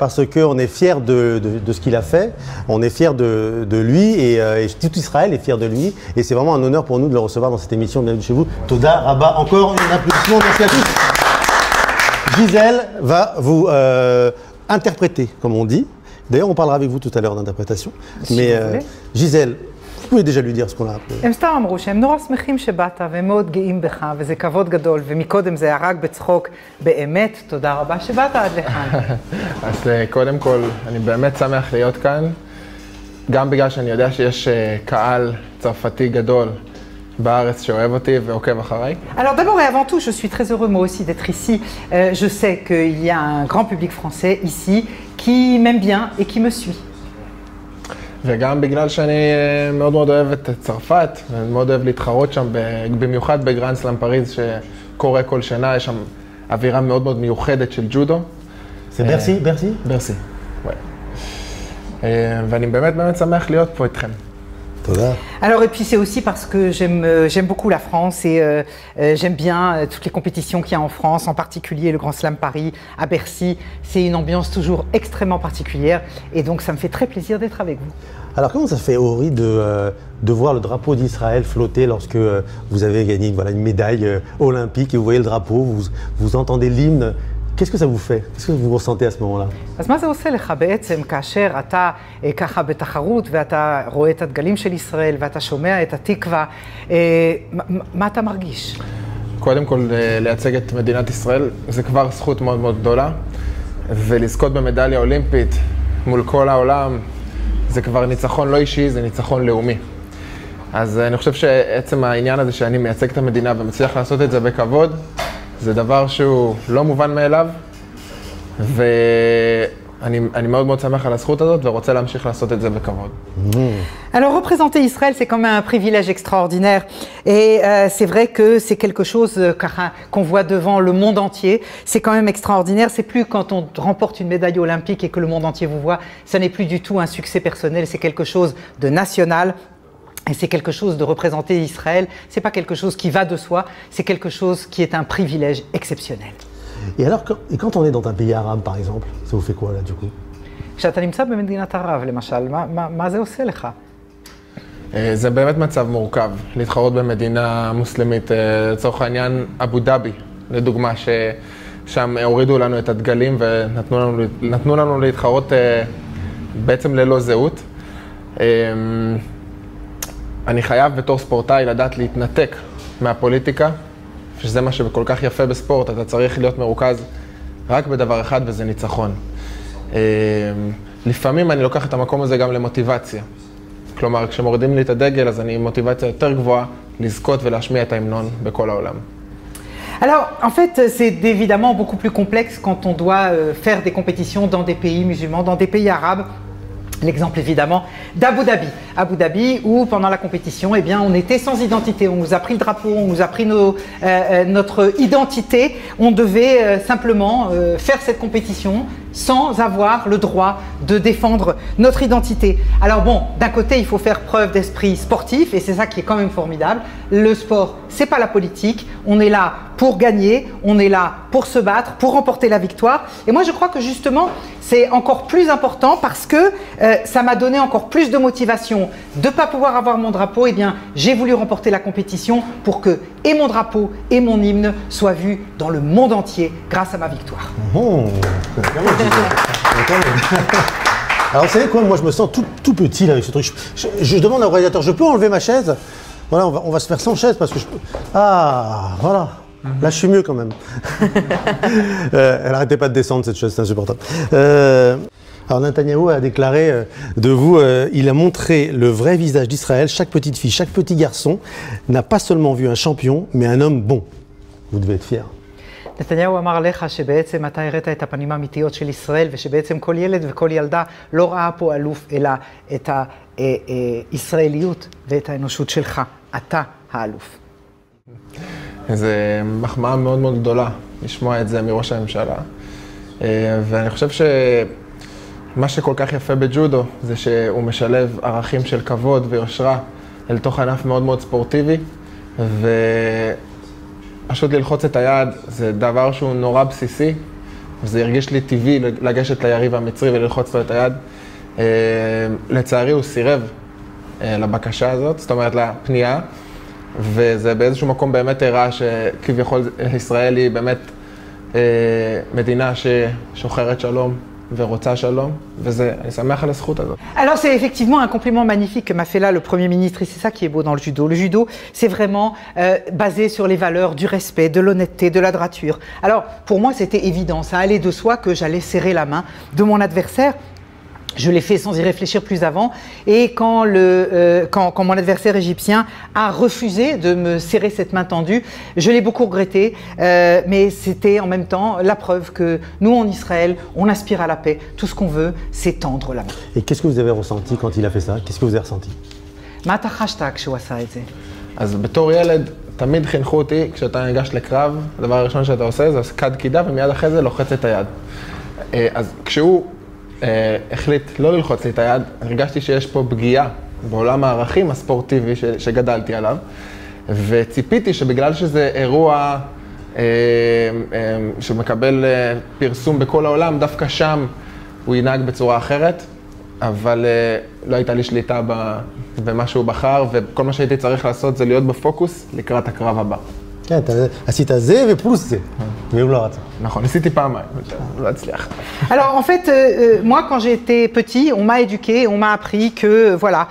parce qu'on est fiers de ce qu'il a fait. On est fiers de lui et tout Israël est fier de lui. Et c'est vraiment un honneur pour nous de le recevoir dans cette émission. Bienvenue chez vous. Toda Rabba. Encore un applaudissement. Merci à tous. Gisèle va vous interpréter, comme on dit. D'ailleurs, on parlera avec vous tout à l'heure d'interprétation. Mais Gisèle, vous pouvez déjà lui dire ce qu'on a appris. הם סתם אמרו שהם נורא שמחים שבאת והם מאוד גאים בך וזה כבוד גדול ומקודם זה היה רק בצחוק באמת תודה רבה שבאת עד לכאן. אז קודם כל אני באמת שמח להיות כאן גם בגלל שאני יודע שיש קהל צרפתי גדול בארץ שאוהב אותי ועוקב אחריי. Alors d'abord et avant tout, je suis très heureux moi aussi d'être ici. Je sais qu'il y a un grand public français ici qui m'aime bien et qui me suit. וגם בגלל שאני מאוד מאוד אוהב את צרפת, ואני מאוד אוהב להתחרות שם, במיוחד בגרנד סלאם פריז שקורה כל שנה, יש שם אווירה מאוד מאוד מיוחדת של ג'ודו. זה ברסי? ברסי? ברסי, ואני באמת שמח להיות פה איתכם. Alors et puis c'est aussi parce que j'aime beaucoup la France et j'aime bien toutes les compétitions qu'il y a en France, en particulier le Grand Slam Paris à Bercy. C'est une ambiance toujours extrêmement particulière et donc ça me fait très plaisir d'être avec vous. Alors comment ça fait, Ori, de voir le drapeau d'Israël flotter lorsque vous avez gagné une médaille olympique et vous voyez le drapeau, vous entendez l'hymne? Qu'est-ce que ça vous fait? Qu'est-ce que vous ressentez à ce moment-là? אז מה זה עושה לך בעצם כאשר אתה ככה בתחרות ואתה רואה את הדגלים של ישראל ואתה שומע את התקווה, מה אתה מרגיש? קודם כל לייצג את מדינת ישראל זה כבר זכות מאוד מאוד גדולה ולזכות במדליה אולימפית מול כל העולם זה כבר ניצחון לא אישי, זה ניצחון לאומי. אז אני חושב שעצם העניין הזה שאני מייצג את המדינה ומצליח לעשות את זה בכבוד זה דבר שהוא לא מובן מאליו, ואני מאוד מאוד שמח על הזכות הזאת ורוצה להמשיך לעשות את זה בכבוד. Alors représenter Israël, c'est quand même un privilège extraordinaire et c'est vrai que c'est quelque chose qu'on voit devant le monde entier. C'est quand même extraordinaire, c'est plus quand on remporte une médaille olympique et que le monde entier vous voit, ça n'est plus du tout un succès personnel, c'est quelque chose de national. Et c'est quelque chose de représenter Israël, c'est pas quelque chose qui va de soi, c'est quelque chose qui est un privilège exceptionnel. Et alors, quand on est dans un pays arabe par exemple, ça vous fait quoi là du coup? כשאתה נמצא במדינת ערב למשל, מה זה עושה לך? זה באמת מצב מורכב, להתחרות במדינה מוסלמית, לצורך העניין אבו דאבי, לדוגמה ששם הורידו לנו את הדגלים ונתנו לנו להתחרות בעצם ללא זהות. אני חייב בתור ספורטאי לדעת להתנתק מהפוליטיקה, שזה מה שכל כך יפה בספורט, אתה צריך להיות מרוכז רק בדבר אחד וזה ניצחון. לפעמים אני לוקח את המקום הזה גם למוטיבציה. כלומר, כשמורידים לי את הדגל, אז אני עם מוטיבציה יותר גבוהה לזכות ולהשמיע את ההמנון בכל העולם. Alors, en fait, c'est évidemment beaucoup plus complexe quand on doit faire des compétitions dans des pays musulmans, dans des pays arabes. L'exemple évidemment d'Abu Dhabi. Abu Dhabi où pendant la compétition, eh bien, on était sans identité. On nous a pris le drapeau, on nous a pris notre identité. On devait simplement faire cette compétition sans avoir le droit de défendre notre identité. Alors bon, d'un côté, il faut faire preuve d'esprit sportif et c'est ça qui est quand même formidable. Le sport, c'est pas la politique. On est là pour gagner, on est là pour se battre, pour remporter la victoire. Et moi, je crois que justement, c'est encore plus important parce que ça m'a donné encore plus de motivation de ne pas pouvoir avoir mon drapeau. Eh bien, j'ai voulu remporter la compétition pour que et mon drapeau et mon hymne soient vus dans le monde entier grâce à ma victoire. Oh, alors, vous savez quoi, moi je me sens tout petit là avec ce truc. Je demande au réalisateur, je peux enlever ma chaise? Voilà, on va se faire sans chaise parce que je peux. Ah, voilà. Là, je suis mieux quand même. Elle n'arrêtait pas de descendre cette chaise, c'est insupportable. Alors, Netanyahou a déclaré de vous, il a montré le vrai visage d'Israël. Chaque petite fille, chaque petit garçon n'a pas seulement vu un champion, mais un homme bon. Vous devez être fiers. נתניהו אמר לך שבעצם אתה הראת את הפנים האמיתיות של ישראל ושבעצם כל ילד וכל ילדה לא ראה פה אלוף אלא את הישראליות ואת האנושות שלך. אתה האלוף. זו מחמאה מאוד מאוד גדולה לשמוע את זה מראש הממשלה. ואני חושב שמה שכל כך יפה בג'ודו זה שהוא משלב ערכים של כבוד ויושרה אל תוך ענף מאוד מאוד ספורטיבי, ופשוט ללחוץ את היד זה דבר שהוא נורא בסיסי, וזה הרגיש לי טבעי לגשת ליריב המצרי וללחוץ לו את היד. לצערי הוא סירב לבקשה הזאת, זאת אומרת לפנייה, וזה באיזשהו מקום באמת הראה שכביכול ישראל היא באמת מדינה ששוחרת שלום ורוצה שלום, וזה, אני שמח על הזכות הזאת. Alors c'est effectivement un compliment magnifique que m'a fait là le Premier ministre, et c'est ça qui est beau dans le judo. Le judo, c'est vraiment basé sur les valeurs du respect, de l'honnêteté, de la droiture. Alors pour moi c'était évident, ça allait de soi que j'allais serrer la main de mon adversaire. Je l'ai fait sans y réfléchir plus avant, et quand mon adversaire égyptien a refusé de me serrer cette main tendue, je l'ai beaucoup regretté, mais c'était en même temps la preuve que nous en Israël, on aspire à la paix. Tout ce qu'on veut, c'est tendre la main. Et qu'est-ce que vous avez ressenti quand il a fait ça? Qu'est-ce que vous avez ressenti? מה אתה חשת כשהוא עשה את זה? אז בתור ילד, תמיד חינכו אותי, כשאתה ניגש לקרב, הדבר הראשון שאתה עושה זה כד קידה, ומיד אחרי זה לוחץ את היד. אז כשהוא החליט לא ללחוץ לי את היד, הרגשתי שיש פה פגיעה בעולם הערכים הספורטיבי שגדלתי עליו, וציפיתי שבגלל שזה אירוע שמקבל פרסום בכל העולם, דווקא שם הוא ינהג בצורה אחרת, אבל לא הייתה לי שליטה במה שהוא בחר, וכל מה שהייתי צריך לעשות זה להיות בפוקוס לקראת הקרב הבא. כן, עשית זה ופלוס זה, והוא לא רצה. נכון, ניסיתי פעמיים, לא הצליח. Alors en fait, moi quand j'étais petit, on m'a éduqué, on m'a appris que voilà,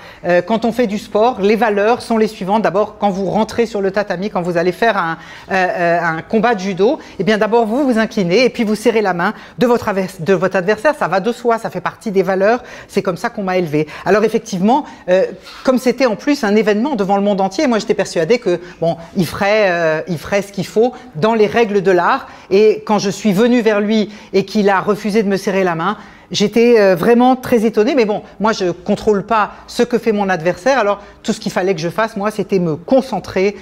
quand on fait du sport, les valeurs sont les suivantes. D'abord, quand vous rentrez sur le tatami, quand vous allez faire un combat de judo, eh bien d'abord vous vous inclinez et puis vous serrez la main de votre adversaire. Ça va de soi, ça fait partie des valeurs. C'est comme ça qu'on m'a élevé. Alors effectivement, comme c'était en plus un événement devant le monde entier, moi j'étais persuadée que bon, il ferait ce qu'il faut dans les règles de l'art. Et quand je suis venue vers lui et qu'il a refusé de me serrer la main, j'étais vraiment très étonnée. Mais bon, moi je ne contrôle pas ce que fait mon adversaire. Alors tout ce qu'il fallait que je fasse, moi, c'était me concentrer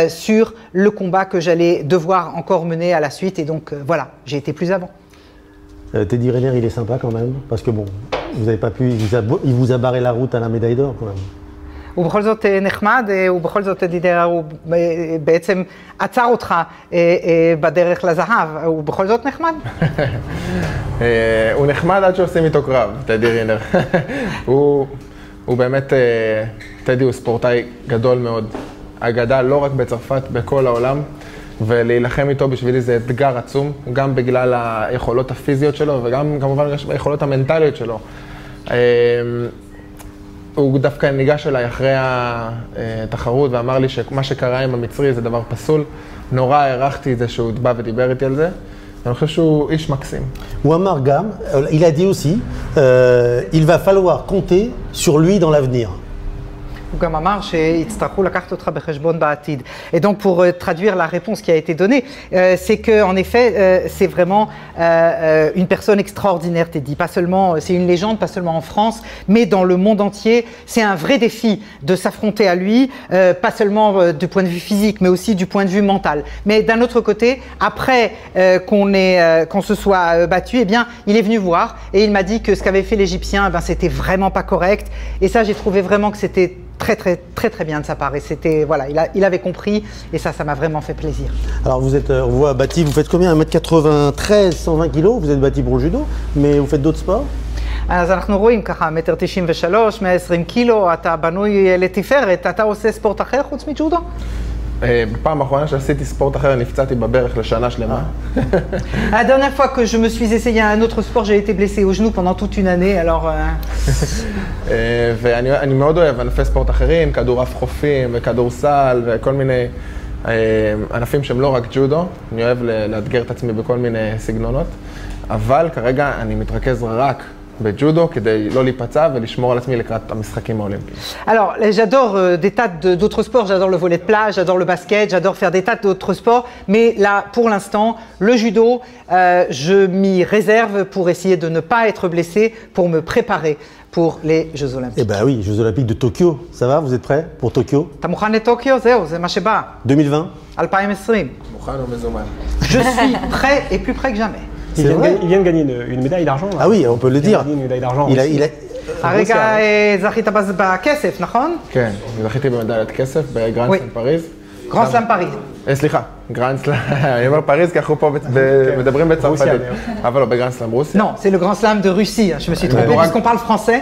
sur le combat que j'allais devoir encore mener à la suite. Et donc voilà, j'ai été plus avant. Teddy Riner, il est sympa quand même, parce que bon, vous n'avez pas pu, il vous a barré la route à la médaille d'or quand même. ובכל זאת נחמד, ובכל זאת דידר, הוא בעצם עצר אותך בדרך לזהב, ובכל זאת נחמד. הוא נחמד עד שעושים איתו קרב, טדי רינר. הוא באמת, טדי הוא ספורטאי גדול מאוד. אגדה לא רק בצרפת, בכל העולם, ולהילחם איתו בשבילי זה אתגר עצום, גם בגלל היכולות הפיזיות שלו, וגם כמובן היכולות המנטליות שלו. הוא דווקא ניגש אליי אחרי התחרות ואמר לי שמה שקרה עם המצרי זה דבר פסול. נורא הערכתי את זה שהוא בא ודיבר איתי על זה. אני חושב שהוא איש מקסים. הוא אמר גם, il a dit aussi, il va falloir compter sur lui dans l'avenir. הוא גם אמר שיצטרכו לקחת אותך בחשבון בעתיד. Et donc pour traduire la réponse qui a été donnée, c'est que en effet c'est vraiment une personne extraordinaire, Teddy. Pas seulement, c'est une légende, pas seulement en France, mais dans le monde entier. C'est un vrai défi de s'affronter à lui, pas seulement du point de vue physique, mais aussi du point de vue mental. Mais d'un autre côté, après qu'on se soit battu, eh bien il est venu voir et il m'a dit que ce qu'avait fait l'Égyptien, ben c'était vraiment pas correct. Et ça, j'ai trouvé vraiment que c'était très bien de sa part, et c'était, voilà, il avait compris, et ça m'a vraiment fait plaisir. Alors vous êtes, on voit bâti, vous faites combien? 1m93, 120 kg, vous êtes bâti pour le judo, mais vous faites d'autres sports? אז אנחנו רואים ככה, 1.93, 120 קילו, אתה בנוי לתפארת, אתה עושה ספורט אחר חוץ מג'ודו? בפעם האחרונה שעשיתי ספורט אחר, נפצעתי בברך לשנה שלמה. La dernière fois que je me suis essayé à un autre sport, j'ai été blessé au genou pendant toute une année, alors... ואני מאוד אוהב ענפי ספורט אחרים, כדורעף חופים וכדורסל וכל מיני ענפים שהם לא רק ג'ודו. אני אוהב לאתגר את עצמי בכל מיני סגנונות, אבל כרגע אני מתרכז רק בג'ודו כדי לא להיפצע ולשמור על עצמי לקראת המשחקים האולימפיים. Alors, j'adore des tas d'autres sports, j'adore le volley de plage, j'adore le basket, j'adore faire des tas d'autres sports, mais là, pour l'instant, le judo, je m'y réserve pour essayer de ne pas être blessé, pour me préparer pour les Jeux Olympiques. Eh ben oui, Jeux Olympiques de Tokyo. Ça va, vous êtes prêts pour Tokyo? אתה מוכן לטוקיו? זהו, זה מה שבא. 2020. 2020. מוכן ומזומן. Je suis prêt et plus prêt que jamais. Il vient de gagner une médaille d'argent. Ah oui, on peut le dire. Une médaille d'argent. הרגע זכית בכסף, נכון? כן, זכיתי במדליית כסף בגרנד סלאם פריז. גרנד סלאם פריז. סליחה, גרנד סלאם, אני אומר פריז כי אנחנו פה מדברים בצרפתית. אבל לא, בגרנד סלאם רוסיה. Non, c'est le Grand Slam de Russie, je me suis trompé puisqu'on parle français.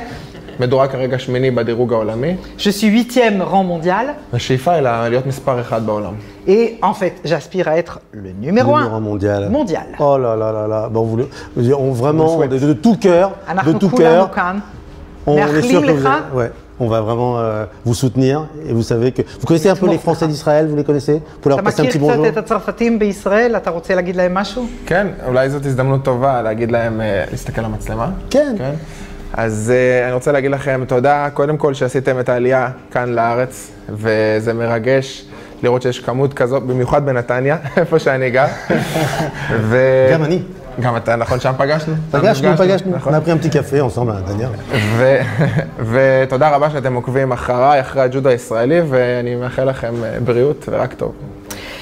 מדורג כרגע שמיני בדירוג העולמי. Je suis 8e rang mondial. השאיפה היא להיות מספר 1 בעולם. Et en fait, j'aspire à être le numéro 1 mondial. mondial. Oh là là là là. Bon, on vraiment de tout cœur, on est sûr que on va vraiment vous soutenir et vous savez que vous connaissez un peu les Français d'Israël, vous les connaissez? Pour leur passer un petit bonjour. אתה מכיר קצת את הצרפתים בישראל? אתה רוצה להגיד להם משהו? כן, אולי זאת הזדמנות טובה להגיד להם להסתכל על המצלמה. כן. אז אני רוצה להגיד לכם תודה, קודם כל שעשיתם את העלייה כאן לארץ, וזה מרגש לראות שיש כמות כזאת, במיוחד בנתניה, איפה שאני גר. גם אני. גם אתה, נכון, שם פגשנו? פגשנו. On a pris un petit café ensemble à Daniel. ותודה רבה שאתם עוקבים אחריי, אחרי הג'ודו הישראלי, ואני מאחל לכם בריאות ורק טוב.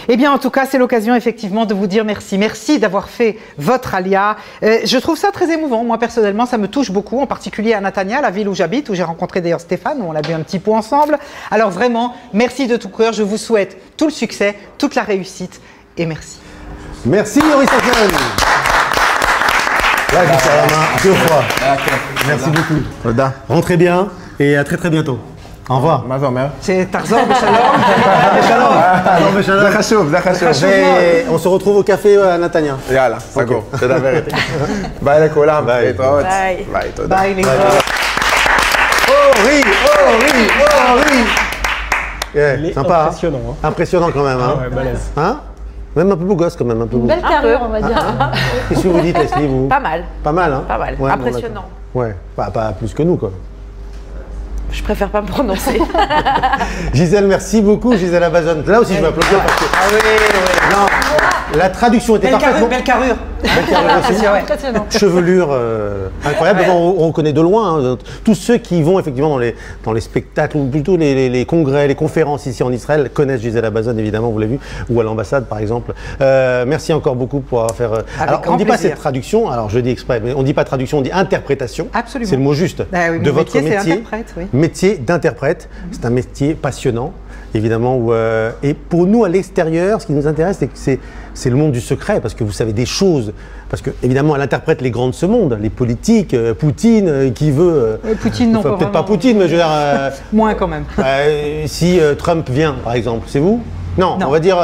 Eh bien, en tout cas, c'est l'occasion effectivement de vous dire merci. Merci d'avoir fait votre alia. Je trouve ça très émouvant. Moi, personnellement, ça me touche beaucoup, en particulier à Natania, la ville où j'habite, où j'ai rencontré d'ailleurs Stéphane, où on a bu un petit pot ensemble. Alors vraiment, merci de tout cœur. Je vous souhaite tout le succès, toute la réussite et merci. Merci, Yori Safen. Là, je serre la main 2 fois. Merci beaucoup. Rentrez bien et à très très bientôt. Au revoir. מה זה אומר? שתחזור בשלום. זה חשוב, זה חשוב. On se retrouve au café à Natania. יאללה, סגור. תדבר איתי. ביי לכולם, להתראות. ביי, תודה. ביי, להתראות. Ori. Sympa. Impressionnant. Impressionnant quand même. Ah ouais, balèze. Hein? Même un peu beau gosse quand même. Un peu beau. Belle carrure, on va dire. Qu'est-ce que vous dites, Leslie, vous? Pas mal. Pas mal, hein? Pas mal. Ouais, impressionnant. Ouais, pas plus que nous, quoi. Je préfère pas me prononcer. Gisèle, merci beaucoup, Gisèle Abazon. Là aussi, je vais applaudir parce que... Ah oui. Non, la traduction était parfaitement... Belle carrure. Impressionnant. Chevelure incroyable. Ouais. On reconnaît de loin hein, tous ceux qui vont effectivement dans les spectacles ou plutôt les congrès, les conférences ici en Israël connaissent Gisèle Abazon évidemment, vous l'avez vu, ou à l'ambassade par exemple. Merci encore beaucoup pour avoir fait. Alors on ne dit pas cette traduction, alors je dis exprès, mais on ne dit pas traduction, on dit interprétation. Absolument. C'est le mot juste oui, de votre métier. Oui. Métier d'interprète. C'est un métier passionnant. Évidemment, et pour nous à l'extérieur, ce qui nous intéresse, c'est le monde du secret, parce que vous savez des choses, parce que évidemment, elle interprète les grands de ce monde, les politiques, Poutine, qui veut... Poutine, non, peut-être pas Poutine, mais je veux dire... Moins quand même. Si Trump vient, par exemple, c'est vous? Non, on va dire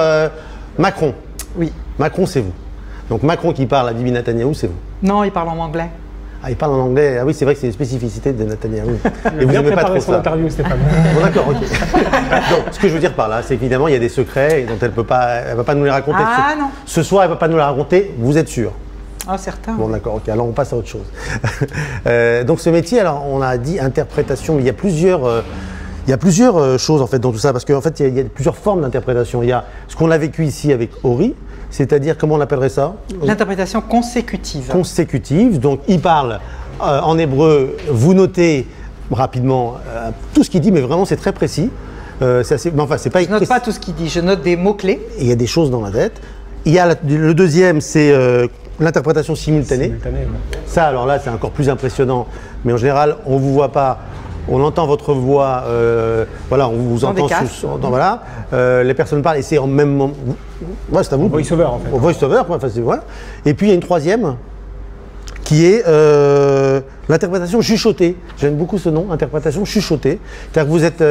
Macron. Oui. Macron, c'est vous. Donc Macron qui parle à Bibi Netanyahou, c'est vous. Non, il parle en anglais. Ah, il parle en anglais. Ah oui, c'est vrai que c'est une spécificité de Netanyahou. Et vous n'aimez pas trop son ça. interview, Stéphane. Bon, d'accord, ok. Donc, ce que je veux dire par là, c'est qu'évidemment, il y a des secrets dont elle va pas nous les raconter. Ah non. Ce soir, elle va pas nous les raconter. Vous êtes sûr? Ah, certain. Bon, d'accord, ok. Alors, on passe à autre chose. Donc, ce métier, alors, on a dit interprétation, mais il y a plusieurs choses en fait dans tout ça, parce qu'en fait, il y a plusieurs formes d'interprétation. Il y a ce qu'on a vécu ici avec Ori. C'est-à-dire, comment on appellerait ça? L'interprétation consécutive. Consécutive, donc il parle en hébreu, vous notez rapidement tout ce qu'il dit, mais vraiment c'est très précis. C'est pas je note pas tout ce qu'il dit, je note des mots-clés. Il y a des choses dans la tête. Il y a le deuxième, c'est l'interprétation simultanée. Ça, alors là, c'est encore plus impressionnant, mais en général, on ne vous voit pas. On entend votre voix, voilà, on vous entend voilà, les personnes parlent et c'est en même moment. Ouais, c'est à vous. Voice-over en fait. Voice-over, enfin, c'est vrai. Et puis il y a une troisième qui est l'interprétation chuchotée. J'aime beaucoup ce nom, interprétation chuchotée. C'est-à-dire que vous êtes,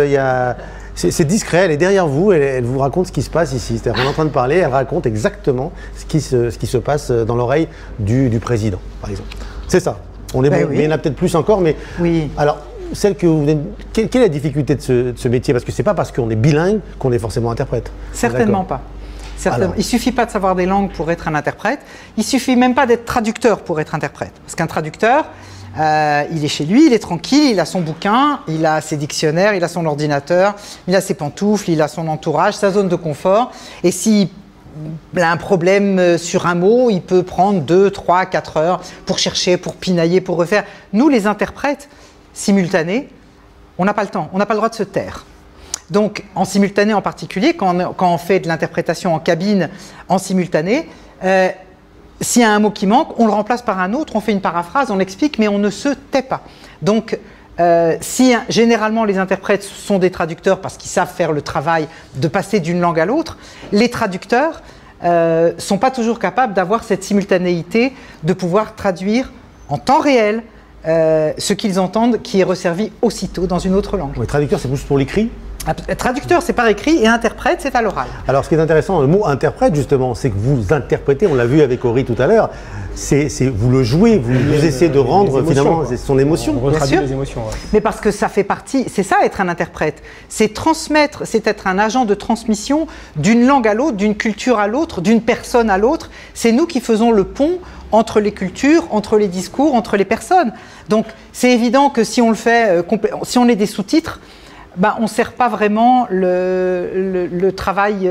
c'est discret, elle est derrière vous, elle vous raconte ce qui se passe ici. C'est-à-dire qu'on est en train de parler, elle raconte exactement ce qui se passe dans l'oreille du président, par exemple. C'est ça. On est bon, oui. Mais il y en a peut-être plus encore, mais oui. Alors. Quelle est la difficulté de ce métier? Parce que c'est pas parce qu'on est bilingue qu'on est forcément interprète. Certainement pas. Certainement. Il suffit pas de savoir des langues pour être un interprète. Il suffit même pas d'être traducteur pour être interprète. Parce qu'un traducteur, il est chez lui, il est tranquille, il a son bouquin, il a ses dictionnaires, il a son ordinateur, il a ses pantoufles, il a son entourage, sa zone de confort. Et s'il a un problème sur un mot, il peut prendre 2, 3, 4 heures pour chercher, pour pinailler, pour refaire. Nous, les interprètes, simultané, on n'a pas le temps, on n'a pas le droit de se taire. Donc, en simultané en particulier, quand on fait de l'interprétation en cabine en simultané, s'il y a un mot qui manque, on le remplace par un autre, on fait une paraphrase, on l'explique, mais on ne se tait pas. Donc, généralement les interprètes sont des traducteurs parce qu'ils savent faire le travail de passer d'une langue à l'autre, les traducteurs ne sont pas toujours capables d'avoir cette simultanéité de pouvoir traduire en temps réel ce qu'ils entendent qui est resservi aussitôt dans une autre langue. Les traducteurs, c'est plus pour l'écrit? Traducteur, c'est par écrit, et interprète, c'est à l'oral. Alors, ce qui est intéressant, le mot interprète, justement, c'est que vous interprétez, on l'a vu avec Ori tout à l'heure, vous le jouez, vous essayez de rendre, finalement, son émotion. On retraduit les émotions. Ouais. Mais parce que ça fait partie, c'est ça être un interprète, c'est transmettre, c'est être un agent de transmission d'une langue à l'autre, d'une culture à l'autre, d'une personne à l'autre. C'est nous qui faisons le pont entre les cultures, entre les discours, entre les personnes. Donc, c'est évident que si on le fait, si on est des sous-titres, on ne sert pas vraiment le travail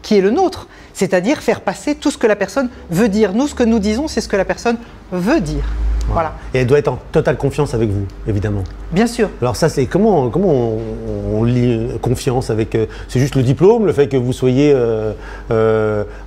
qui est le nôtre, c'est-à-dire faire passer tout ce que la personne veut dire. Nous, ce que nous disons, c'est ce que la personne veut dire. Ouais. Voilà. Et elle doit être en totale confiance avec vous, évidemment. Bien sûr. Alors ça, c'est comment on lie confiance avec... c'est juste le diplôme, le fait que vous soyez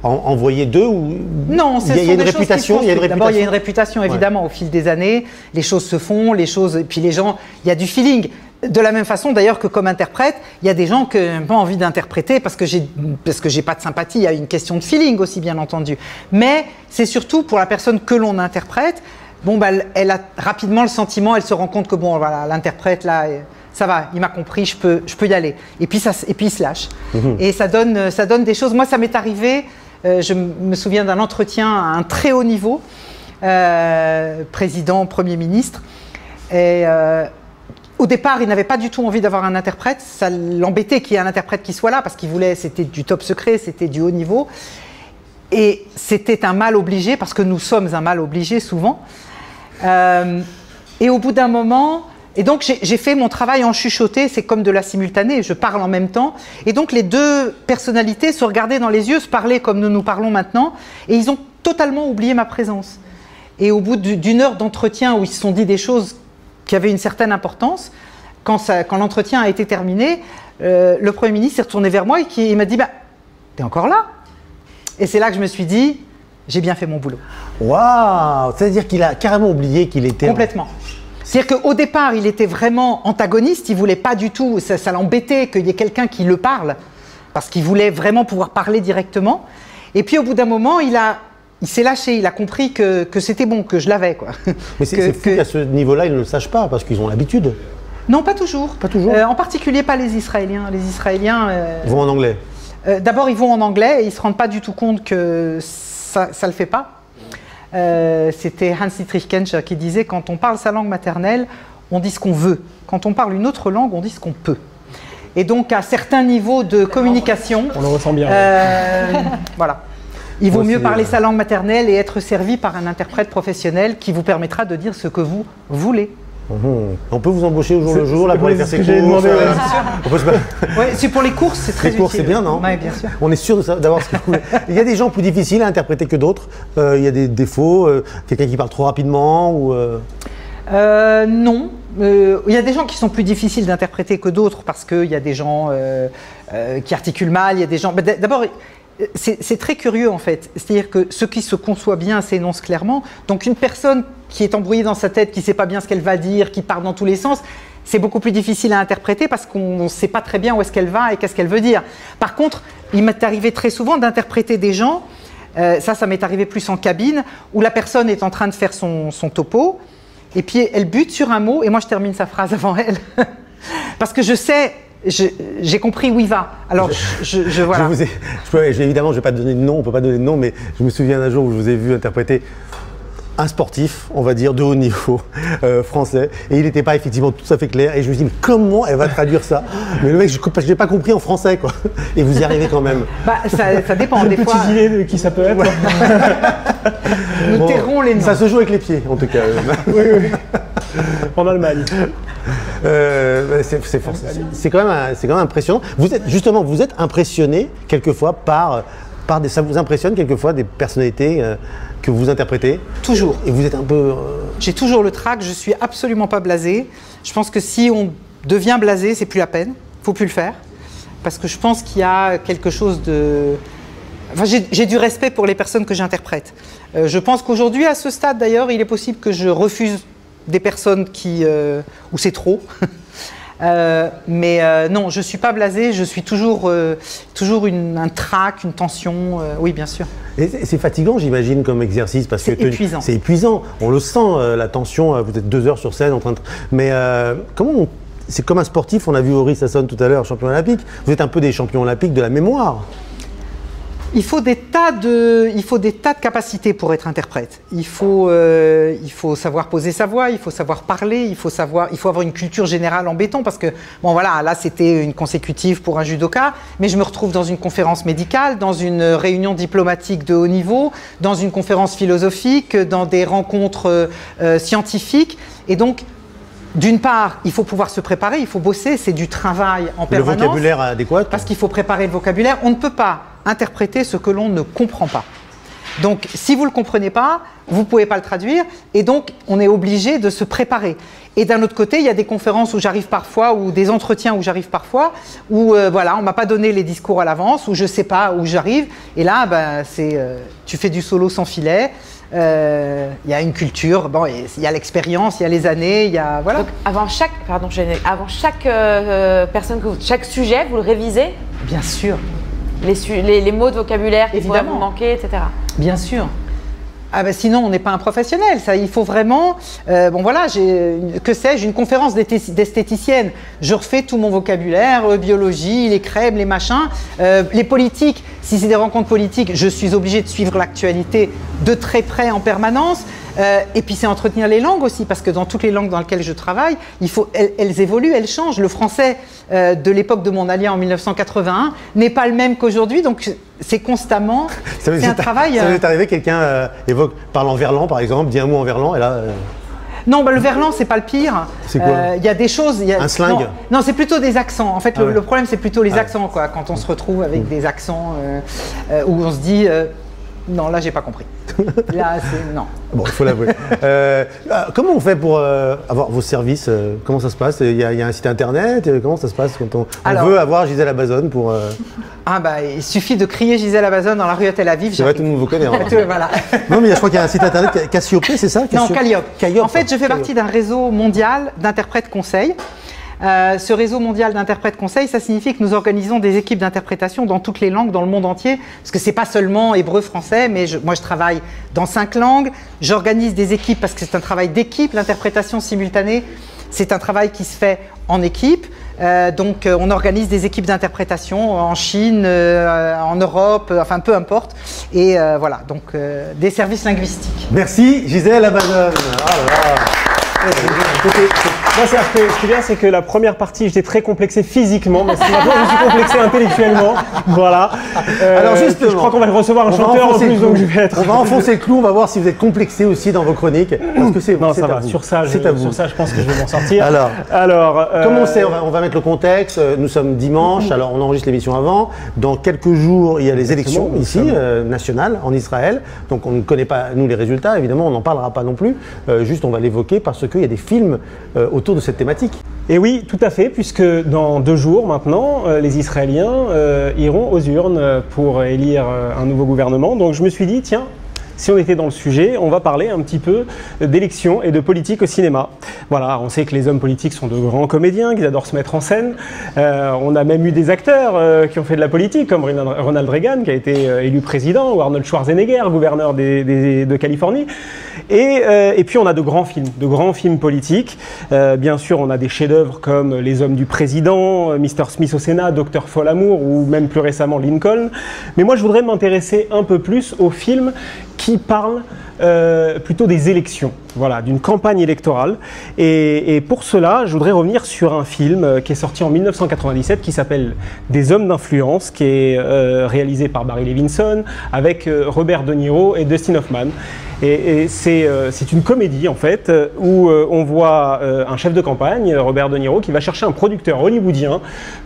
envoyé d'eux ou... Non, il y a une réputation. D'abord, il y a une réputation, évidemment, ouais. Au fil des années. Les choses se font, et puis les gens, il y a du feeling. De la même façon, d'ailleurs, que comme interprète, il y a des gens qui n'ont pas envie d'interpréter parce que j'ai pas de sympathie. Il y a une question de feeling aussi, bien entendu. Mais c'est surtout pour la personne que l'on interprète. Elle a rapidement le sentiment, elle se rend compte que voilà, l'interprète là, ça va, il m'a compris, je peux y aller. Et puis il se lâche. Et ça donne des choses. Moi, ça m'est arrivé. Je me souviens d'un entretien à un très haut niveau, président, Premier ministre, et au départ, il n'avait pas du tout envie d'avoir un interprète. Ça l'embêtait qu'il y ait un interprète qui soit là parce qu'il voulait, c'était du top secret, c'était du haut niveau. Et c'était un mal obligé parce que nous sommes un mal obligé souvent. Et au bout d'un moment, et donc j'ai fait mon travail en chuchoté, c'est comme de la simultanée, je parle en même temps. Et donc les deux personnalités se regardaient dans les yeux, se parlaient comme nous nous parlons maintenant, et ils ont totalement oublié ma présence. Et au bout d'une heure d'entretien où ils se sont dit des choses qui avait une certaine importance, quand l'entretien a été terminé, le Premier ministre s'est retourné vers moi et il m'a dit « T'es encore là ?» Et c'est là que je me suis dit « J'ai bien fait mon boulot. » Waouh! C'est-à-dire qu'il a carrément oublié qu'il était... Complètement. C'est-à-dire qu'au départ, il était vraiment antagoniste, il ne voulait pas du tout, ça l'embêtait qu'il y ait quelqu'un qui le parle, parce qu'il voulait vraiment pouvoir parler directement. Et puis au bout d'un moment, il s'est lâché, il a compris que c'était bon, que je l'avais, quoi. Mais c'est fou qu'à ce niveau-là, ils ne le sachent pas, parce qu'ils ont l'habitude. Non, pas toujours. Pas toujours. En particulier, pas les Israéliens. Les Israéliens... vont en anglais. D'abord, ils vont en anglais et ils ne se rendent pas du tout compte que ça ne le fait pas. C'était Hans-Dietrich Genscher qui disait « Quand on parle sa langue maternelle, on dit ce qu'on veut. Quand on parle une autre langue, on dit ce qu'on peut. » Et donc, à certains niveaux de communication... On le ressent bien. Voilà. Il vaut mieux parler sa langue maternelle et être servi par un interprète professionnel qui vous permettra de dire ce que vous voulez. On peut vous embaucher au jour le jour là pour aller faire ses courses. C'est pour les courses, c'est très utile. Les courses, c'est bien, non? Oui, bien sûr. On est sûr d'avoir ce qu'il faut. Il y a des gens plus difficiles à interpréter que d'autres. Il y a des défauts. Quelqu'un qui parle trop rapidement ou non. Il y a des gens qui sont plus difficiles d'interpréter que d'autres parce qu'il y a des gens qui articulent mal. Il y a des gens. D'abord. C'est très curieux en fait, c'est-à-dire que ce qui se conçoit bien s'énonce clairement, donc une personne qui est embrouillée dans sa tête, qui ne sait pas bien ce qu'elle va dire, qui part dans tous les sens, c'est beaucoup plus difficile à interpréter parce qu'on ne sait pas très bien où est-ce qu'elle va et qu'est-ce qu'elle veut dire. Par contre, il m'est arrivé très souvent d'interpréter des gens, ça m'est arrivé plus en cabine, où la personne est en train de faire son topo, et puis elle bute sur un mot, et moi je termine sa phrase avant elle, parce que je sais... J'ai compris où il va. Alors, voilà. Évidemment, je ne vais pas te donner de nom, on ne peut pas donner de nom, mais je me souviens d'un jour où je vous ai vu interpréter un sportif, on va dire, de haut niveau français, et il n'était pas effectivement tout à fait clair, et je me dis, mais comment elle va traduire ça? Mais le mec, je n'ai pas compris en français, quoi. Et vous y arrivez quand même. Ça dépend, des fois. Petite idée de qui ça peut être. Nous tairons les noms. Ça se joue avec les pieds, en tout cas. Oui. En Allemagne. C'est quand même impressionnant. Vous êtes impressionné quelquefois par ça vous impressionne quelquefois des personnalités que vous interprétez? Toujours. Et vous êtes un peu... J'ai toujours le trac, je suis absolument pas blasé. Je pense que si on devient blasé, c'est plus la peine, faut plus le faire. Parce que je pense qu'il y a quelque chose de... Enfin, j'ai du respect pour les personnes que j'interprète. Je pense qu'aujourd'hui, à ce stade d'ailleurs, il est possible que je refuse des personnes où c'est trop. Non, je ne suis pas blasé, je suis toujours un trac, une tension, oui bien sûr. Et c'est fatigant j'imagine comme exercice parce que épuisant. C'est épuisant, on le sent, la tension, vous êtes 2 heures sur scène en train de... Mais c'est comme un sportif, on a vu Ory Sasson tout à l'heure, champion olympique, vous êtes un peu des champions olympiques de la mémoire. Il faut des tas de capacités pour être interprète. Il faut savoir poser sa voix, il faut savoir parler, il faut avoir une culture générale en béton parce que, bon voilà, là c'était une consécutive pour un judoka, mais je me retrouve dans une conférence médicale, dans une réunion diplomatique de haut niveau, dans une conférence philosophique, dans des rencontres scientifiques, et donc, d'une part, il faut pouvoir se préparer, il faut bosser, c'est du travail en permanence. Le vocabulaire adéquat. Parce qu'il faut préparer le vocabulaire. On ne peut pas interpréter ce que l'on ne comprend pas. Donc, si vous ne le comprenez pas, vous ne pouvez pas le traduire, et donc on est obligé de se préparer. Et d'un autre côté, il y a des conférences où j'arrive parfois, ou des entretiens où j'arrive parfois, où voilà, on ne m'a pas donné les discours à l'avance, où je ne sais pas où j'arrive, et là, tu fais du solo sans filet. Il y a une culture, bon, il y a l'expérience, il y a les années, il y a voilà. Donc avant chaque personne chaque sujet, vous le révisez? Bien sûr. Les mots de vocabulaire qui pourraient vous manquer, etc. Bien sûr. Ah ben sinon on n'est pas un professionnel, ça il faut vraiment, bon voilà, que sais-je, une conférence d'esthéticienne, je refais tout mon vocabulaire, biologie, les crèmes, les machins, les politiques, si c'est des rencontres politiques, je suis obligé de suivre l'actualité de très près en permanence, et puis c'est entretenir les langues aussi, parce que dans toutes les langues dans lesquelles je travaille, elles évoluent, elles changent. Le français de l'époque de mon allié en 1981 n'est pas le même qu'aujourd'hui, donc c'est constamment, c'est un travail... Ça vous est arrivé, quelqu'un parle en verlan par exemple, dit un mot en verlan, et là... Non, le verlan, c'est pas le pire. C'est quoi? Il y a des choses... Un slang? Non, c'est plutôt des accents. En fait, le problème, c'est plutôt les accents, quoi. Quand on se retrouve avec des accents où on se dit... non, là, j'ai pas compris. Là, c'est... Non. Bon, il faut l'avouer. Comment on fait pour avoir vos services? Comment ça se passe? Il y a un site internet? Comment ça se passe quand on veut avoir Gisèle Abazon pour... Ah bah, il suffit de crier Gisèle Abazon dans la rue à Tel Aviv. C'est vrai, tout le monde vous connaît. Hein. Voilà. Non, mais je crois qu'il y a un site internet, Cassiope, c'est ça? Non, Calliope. En fait, je fais partie d'un réseau mondial d'interprètes conseils. Ce réseau mondial d'interprètes conseils, ça signifie que nous organisons des équipes d'interprétation dans toutes les langues, dans le monde entier, parce que c'est pas seulement hébreu, français, mais moi je travaille dans 5 langues, j'organise des équipes parce que c'est un travail d'équipe, l'interprétation simultanée, c'est un travail qui se fait en équipe, donc on organise des équipes d'interprétation en Chine, en Europe, enfin peu importe, et voilà, donc des services linguistiques. Merci Gisèle Abazon. Moi, ce qui est bien, c'est que la première partie, j'étais très complexé physiquement, mais maintenant, je suis complexé intellectuellement. Voilà. Alors justement, je crois qu'on va recevoir un chanteur en plus, donc je vais être... On va enfoncer le clou, on va voir si vous êtes complexé aussi dans vos chroniques. Parce que c'est non, ça va. Sur ça, je pense que je vais m'en sortir. Alors comme on sait, on va mettre le contexte. Nous sommes dimanche, alors on enregistre l'émission avant. Dans quelques jours, il y a les élections ici, nationales, en Israël. Donc on ne connaît pas, nous, les résultats. Évidemment, on n'en parlera pas non plus. Juste, on va l'évoquer parce qu'il y a des films autour de cette thématique. Et oui, tout à fait, puisque dans 2 jours maintenant, les Israéliens iront aux urnes pour élire un nouveau gouvernement. Donc je me suis dit, tiens, si on était dans le sujet, on va parler un petit peu d'élections et de politique au cinéma. Voilà, on sait que les hommes politiques sont de grands comédiens, qu'ils adorent se mettre en scène. On a même eu des acteurs qui ont fait de la politique, comme Ronald Reagan, qui a été élu président, ou Arnold Schwarzenegger, gouverneur de Californie. Et puis on a de grands films politiques. Bien sûr, on a des chefs-d'œuvre comme Les Hommes du Président, Mr. Smith au Sénat, Dr. Folamour, ou même plus récemment Lincoln. Mais moi, je voudrais m'intéresser un peu plus aux films qui parlent plutôt des élections. Voilà, d'une campagne électorale. Et pour cela, je voudrais revenir sur un film qui est sorti en 1997 qui s'appelle Des hommes d'influence, qui est réalisé par Barry Levinson avec Robert De Niro et Dustin Hoffman. Et c'est une comédie en fait où on voit un chef de campagne, Robert De Niro, qui va chercher un producteur hollywoodien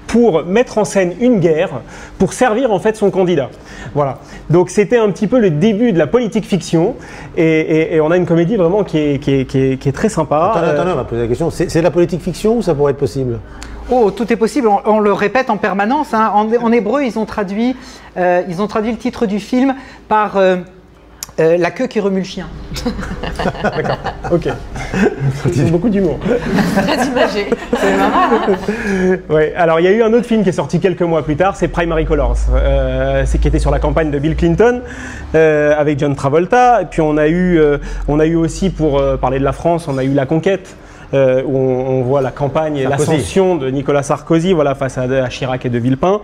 pour mettre en scène une guerre pour servir en fait son candidat. Voilà. Donc c'était un petit peu le début de la politique fiction et on a une comédie vraiment qui est très sympa. Attends, on va poser la question. C'est de la politique fiction ou ça pourrait être possible? Oh, tout est possible, on le répète en permanence. Hein. En hébreu, ils ont traduit le titre du film par la queue qui remue le chien. D'accord, ok. C'est beaucoup d'humour. Très imagé, c'est marrant. Ouais, alors il y a eu un autre film qui est sorti quelques mois plus tard, c'est Primary Colors. C'est qui était sur la campagne de Bill Clinton avec John Travolta. Et puis on a eu aussi, pour parler de la France, on a eu La Conquête. Où on voit la campagne et l'ascension de Nicolas Sarkozy, voilà, face à Chirac et de Villepin.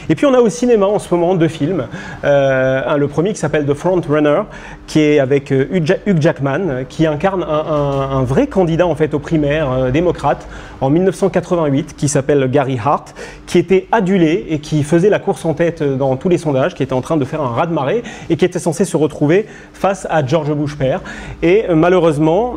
Et puis on a au cinéma en ce moment 2 films. Le premier qui s'appelle The Front Runner, qui est avec Hugh Jackman, qui incarne un vrai candidat en fait aux primaires démocrates en 1988, qui s'appelle Gary Hart, qui était adulé et qui faisait la course en tête dans tous les sondages, qui était en train de faire un raz-de-marée et qui était censé se retrouver face à George Bush père. Et malheureusement,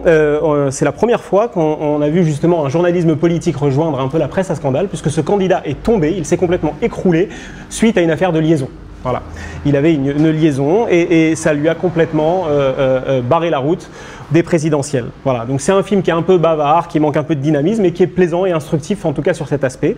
c'est la première fois qu'on a vu justement un journalisme politique rejoindre un peu la presse à scandale, puisque ce candidat est tombé, il s'est complètement écroulé suite à une affaire de liaison. Voilà. Il avait une liaison et ça lui a complètement barré la route des présidentielles. Voilà. Donc c'est un film qui est un peu bavard, qui manque un peu de dynamisme et qui est plaisant et instructif en tout cas sur cet aspect.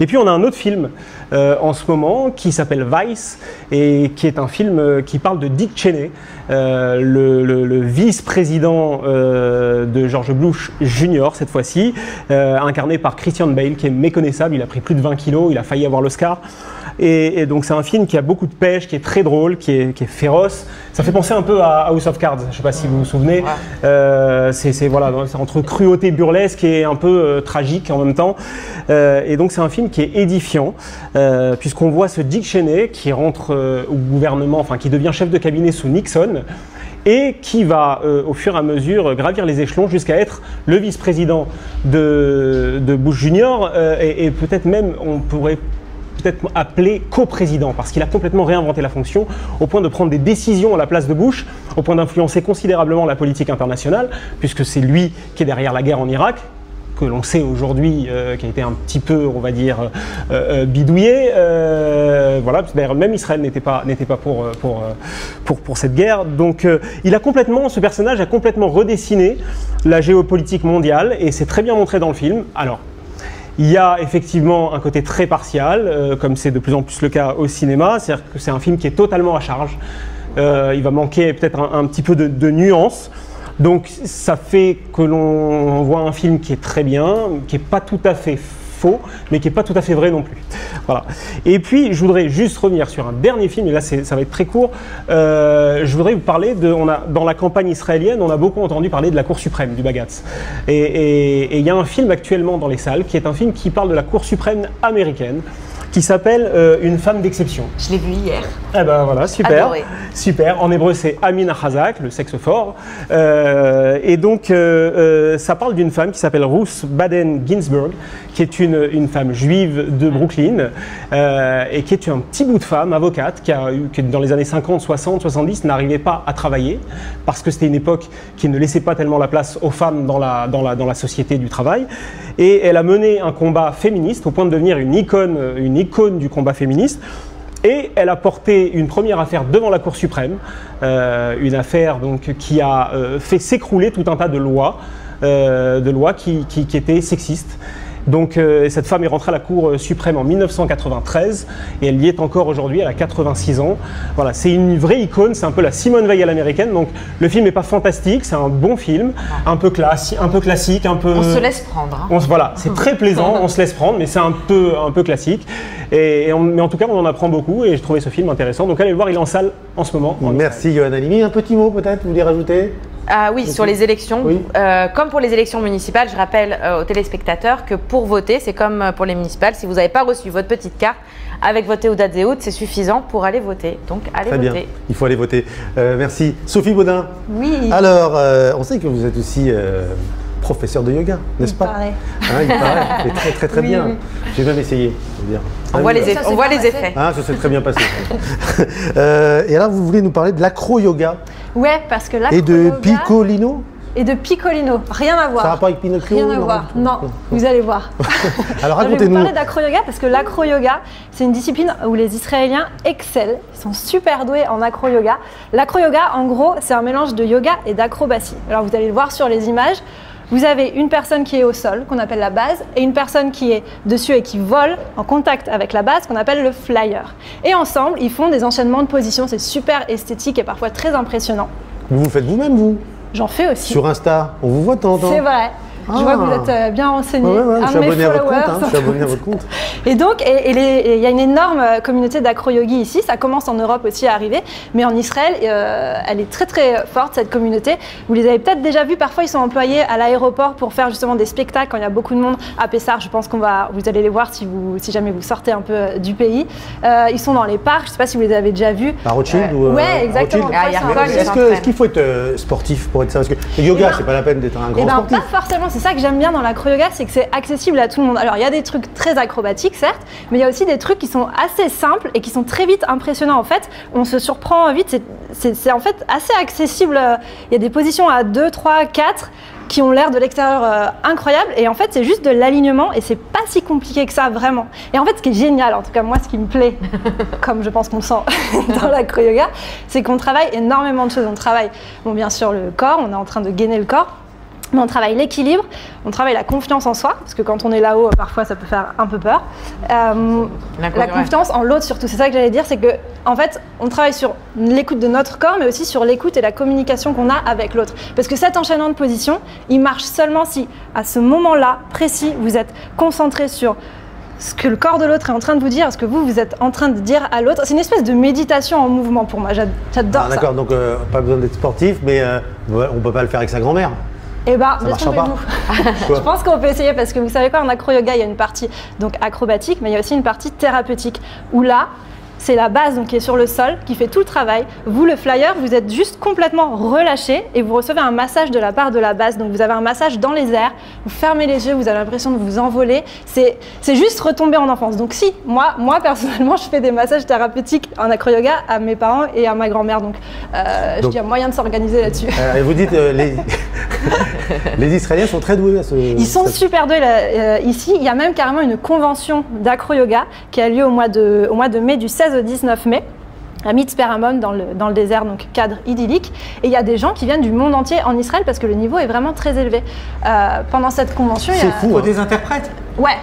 Et puis on a un autre film en ce moment qui s'appelle Vice et qui est un film qui parle de Dick Cheney, le vice-président de George Bush Jr. cette fois-ci, incarné par Christian Bale, qui est méconnaissable. Il a pris plus de 20 kilos, il a failli avoir l'Oscar. Et donc c'est un film qui a beaucoup de pêche, qui est très drôle, qui est féroce. Ça fait penser un peu à House of Cards, je ne sais pas si vous vous souvenez. Ouais. C'est entre cruauté burlesque et un peu tragique en même temps. Et donc c'est un film qui est édifiant, puisqu'on voit ce Dick Cheney qui rentre au gouvernement, enfin qui devient chef de cabinet sous Nixon, et qui va au fur et à mesure gravir les échelons jusqu'à être le vice-président de Bush Jr. Et peut-être même, on pourrait peut-être appelé coprésident, parce qu'il a complètement réinventé la fonction au point de prendre des décisions à la place de Bush, au point d'influencer considérablement la politique internationale, puisque c'est lui qui est derrière la guerre en Irak, que l'on sait aujourd'hui qui a été un petit peu, on va dire, bidouillé. Voilà, d'ailleurs même Israël n'était pas pour cette guerre. Donc ce personnage a complètement redessiné la géopolitique mondiale, et c'est très bien montré dans le film. Alors, il y a effectivement un côté très partial, comme c'est de plus en plus le cas au cinéma, c'est-à-dire que c'est un film qui est totalement à charge. Il va manquer peut-être un petit peu de nuance. Donc ça fait que l'on voit un film qui est très bien, qui n'est pas tout à fait faux, mais qui n'est pas tout à fait vrai non plus. Voilà. Et puis, je voudrais juste revenir sur un dernier film, et là ça va être très court. Je voudrais vous parler dans la campagne israélienne, on a beaucoup entendu parler de la Cour suprême, du Bagatz. Et il y a un film actuellement dans les salles, qui est un film qui parle de la Cour suprême américaine, qui s'appelle Une femme d'exception. Je l'ai vu hier. Eh ben voilà, super. Adoré. Super. En hébreu, c'est Amina Hazak, le sexe fort. Et donc, ça parle d'une femme qui s'appelle Ruth Bader Ginsburg, qui est une femme juive de Brooklyn, et qui est un petit bout de femme, avocate, qui dans les années 50, 60, 70, n'arrivait pas à travailler, parce que c'était une époque qui ne laissait pas tellement la place aux femmes dans la société du travail. Et elle a mené un combat féministe au point de devenir une icône du combat féministe. Et elle a porté une première affaire devant la Cour suprême, une affaire donc, qui a fait s'écrouler tout un tas de lois qui étaient sexistes. Donc cette femme est rentrée à la Cour suprême en 1993 et elle y est encore aujourd'hui, elle a 86 ans. Voilà, c'est une vraie icône, c'est un peu la Simone Veil à l'américaine. Donc le film n'est pas fantastique, c'est un bon film, un peu classique, un peu... On se laisse prendre. Hein. Voilà, c'est très plaisant, on se laisse prendre, mais c'est un peu classique. Mais en tout cas, on en apprend beaucoup et j'ai trouvé ce film intéressant. Donc allez le voir, il est en salle en ce moment. Merci Yohann Halimi. Un petit mot peut-être, vous voulez rajouter ? Ah oui, sur les élections. Oui. Comme pour les élections municipales, je rappelle aux téléspectateurs que pour voter, c'est comme pour les municipales. Si vous n'avez pas reçu votre petite carte, avec votre Théoudat Zéhout, c'est suffisant pour aller voter. Donc allez voter. Bien, il faut aller voter. Merci. Sophie Baudin. Oui. Alors, on sait que vous êtes aussi professeur de yoga, n'est-ce pas? Il paraît. C'est très bien. Oui. J'ai même essayé. Dire. On voit les effets. Ah, ça s'est très bien passé. Et alors, vous voulez nous parler de l'acro-yoga? Ouais, parce que l'acro-yoga... Et de Piccolino? Et de Piccolino, rien à voir. Ça n'a pas avec Pinocchio? Rien à voir, non, vous allez voir. Alors racontez-nous. Je vais vous parler d'acro-yoga parce que l'acro-yoga, c'est une discipline où les Israéliens excellent, ils sont super doués en acro-yoga. L'acro-yoga, en gros, c'est un mélange de yoga et d'acrobatie. Alors vous allez le voir sur les images. Vous avez une personne qui est au sol, qu'on appelle la base, et une personne qui est dessus et qui vole en contact avec la base, qu'on appelle le flyer. Et ensemble, ils font des enchaînements de positions, c'est super esthétique et parfois très impressionnant. Vous faites vous-même, vous? J'en fais aussi. Sur Insta, on vous voit de temps en temps. C'est vrai. Je vois que vous êtes bien renseigné. Je suis abonné à votre compte. Je suis abonné à votre compte. Et donc, il y a une énorme communauté d'acro-yogis ici. Ça commence en Europe aussi à arriver. Mais en Israël, elle est très très forte, cette communauté. Vous les avez peut-être déjà vus. Parfois, ils sont employés à l'aéroport pour faire justement des spectacles quand il y a beaucoup de monde. À Pessar, je pense vous allez les voir si jamais vous sortez un peu du pays. Ils sont dans les parcs. Je ne sais pas si vous les avez déjà vus. À Rothschild ou ouais, exactement. Est-ce qu'il faut être sportif pour être ça? Parce que le yoga, c'est pas la peine d'être un grand sportif. Pas forcément. C'est ça que j'aime bien dans l'acro-yoga, c'est que c'est accessible à tout le monde. Alors il y a des trucs très acrobatiques certes, mais il y a aussi des trucs qui sont assez simples et qui sont très vite impressionnants en fait. On se surprend vite, c'est en fait assez accessible. Il y a des positions à 2, 3, 4 qui ont l'air de l'extérieur incroyables et en fait c'est juste de l'alignement et c'est pas si compliqué que ça vraiment. Et en fait ce qui est génial, en tout cas moi ce qui me plaît, comme je pense qu'on le sent dans l'acro-yoga, c'est qu'on travaille énormément de choses. On travaille bien sûr le corps, on est en train de gainer le corps. Mais on travaille l'équilibre, on travaille la confiance en soi, parce que quand on est là-haut, parfois ça peut faire un peu peur. La confiance en l'autre surtout, c'est ça que j'allais dire, c'est que en fait, on travaille sur l'écoute de notre corps, mais aussi sur l'écoute et la communication qu'on a avec l'autre. Parce que cet enchaînement de positions, il marche seulement si, à ce moment-là précis, vous êtes concentré sur ce que le corps de l'autre est en train de vous dire, ce que vous êtes en train de dire à l'autre. C'est une espèce de méditation en mouvement pour moi, j'adore ça. D'accord, donc pas besoin d'être sportif, mais on ne peut pas le faire avec sa grand-mère. Eh bien, détrompez-vous. Je pense qu'on peut essayer parce que vous savez quoi, en acro-yoga, il y a une partie donc acrobatique, mais il y a aussi une partie thérapeutique où là, c'est la base donc, qui est sur le sol, qui fait tout le travail. Vous, le flyer, vous êtes juste complètement relâché et vous recevez un massage de la part de la base. Donc vous avez un massage dans les airs, vous fermez les yeux, vous avez l'impression de vous envoler. C'est juste retomber en enfance. Donc si, moi personnellement, je fais des massages thérapeutiques en acro-yoga à mes parents et à ma grand-mère. Donc je dis, il y a moyen de s'organiser là-dessus. Et vous dites, les Israéliens sont très doués à ce... Ils sont super doués ici. Il y a même carrément une convention d'acro-yoga qui a lieu au mois de mai du 16 au 19 mai. À Mitzperamon dans le désert, donc cadre idyllique. Et il y a des gens qui viennent du monde entier en Israël parce que le niveau est vraiment très élevé. Pendant cette convention, il y a... C'est fou, des interprètes. Ouais.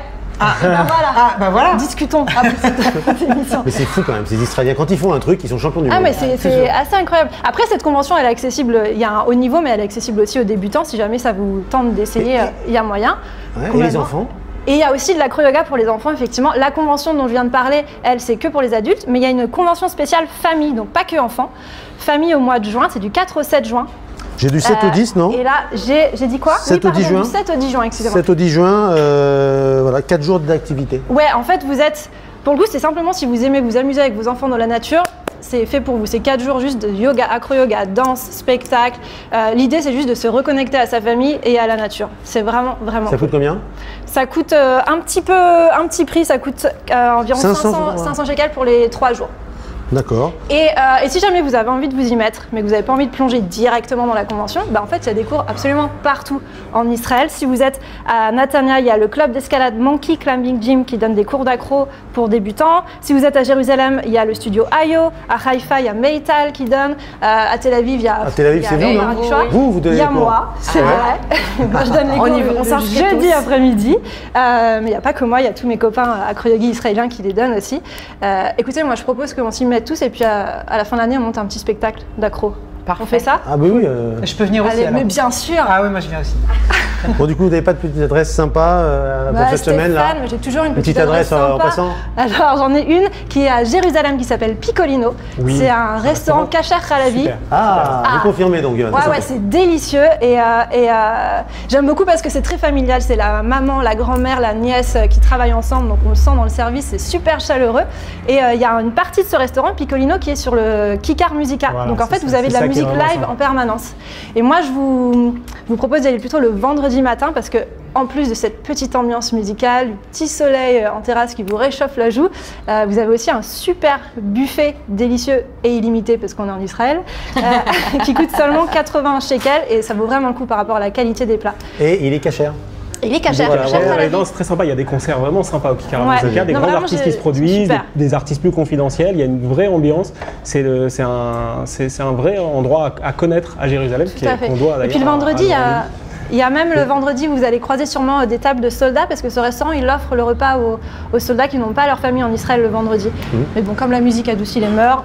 Voilà. Discutons après cette émission. Mais c'est fou quand même, ces Israéliens, quand ils font un truc, ils sont champions du monde. Mais c'est assez incroyable. Après, cette convention, elle est accessible, il y a un haut niveau, mais elle est accessible aussi aux débutants. Si jamais ça vous tente d'essayer, il y a moyen. Ouais, et les enfants? Et il y a aussi de l'acro-yoga pour les enfants, effectivement. La convention dont je viens de parler, elle, c'est que pour les adultes, mais il y a une convention spéciale famille, donc pas que enfants. Famille au mois de juin, c'est du 4 au 7 juin. J'ai du 7 au 10, non? Et là, j'ai dit quoi? 7 au 10 juin. Du 7 au 10 juin, excusez-moi. 7 au 10 juin, voilà, 4 jours d'activité. Ouais, en fait, vous êtes... Pour le coup, c'est simplement si vous aimez vous amuser avec vos enfants dans la nature, c'est fait pour vous. C'est 4 jours juste de yoga, acro-yoga, danse, spectacle. L'idée, c'est juste de se reconnecter à sa famille et à la nature. C'est vraiment, vraiment Ça coûte combien? Ça coûte un petit prix, ça coûte environ 500 shekels pour les 3 jours. D'accord. Et si jamais vous avez envie de vous y mettre, mais que vous n'avez pas envie de plonger directement dans la convention, en fait, il y a des cours absolument partout en Israël. Si vous êtes à Netanya, il y a le club d'escalade Monkey Climbing Gym qui donne des cours d'accro pour débutants. Si vous êtes à Jérusalem, il y a le studio Ayo. À Haïfa, il y a Meital qui donne. À Tel Aviv, il y a... À Tel Aviv, c'est vous, non? Vous donnez les cours. Il y a moi, c'est vrai. Je donne les cours jeudi après-midi. Mais il n'y a pas que moi, il y a tous mes copains acro-yogis israéliens qui les donnent aussi. Écoutez, moi, je propose qu'on s'y mette tous et puis à la fin de l'année, on monte un petit spectacle d'accro. On fait ça? Ah bah oui. Je peux venir aussi. Allez, alors. mais bien sûr. Ah oui, moi je viens aussi. Bon, du coup, vous n'avez pas de petite adresse sympa pour cette semaine là? Mais j'ai toujours une petite adresse sympa. en passant. Alors j'en ai une qui est à Jérusalem qui s'appelle Piccolino. Oui. C'est un restaurant kasher halavi. Vous confirmez donc. Ouais, c'est délicieux et j'aime beaucoup parce que c'est très familial. C'est la maman, la grand-mère, la nièce qui travaillent ensemble, donc on le sent dans le service, c'est super chaleureux. Et il y a une partie de ce restaurant Piccolino qui est sur le Kikar Musica. Voilà, donc en fait, ça, vous avez de la musique live en permanence. Et moi, je vous propose d'y aller plutôt le vendredi matin parce que en plus de cette petite ambiance musicale, du petit soleil en terrasse qui vous réchauffe la joue, vous avez aussi un super buffet délicieux et illimité parce qu'on est en Israël, qui coûte seulement 80 shekels et ça vaut vraiment le coup par rapport à la qualité des plats. Et il est kasher. Il est kasher. C'est très sympa, il y a des concerts vraiment sympas au Kikar Musica, des grands artistes qui se produisent, des artistes plus confidentiels, il y a une vraie ambiance, c'est un vrai endroit à connaître à Jérusalem. Qu'on doit d'ailleurs. Et puis le vendredi, il y a même le vendredi où vous allez croiser sûrement des tables de soldats parce que ce restaurant il offre le repas aux soldats qui n'ont pas leur famille en Israël le vendredi. Mais bon, comme la musique adoucit les mœurs,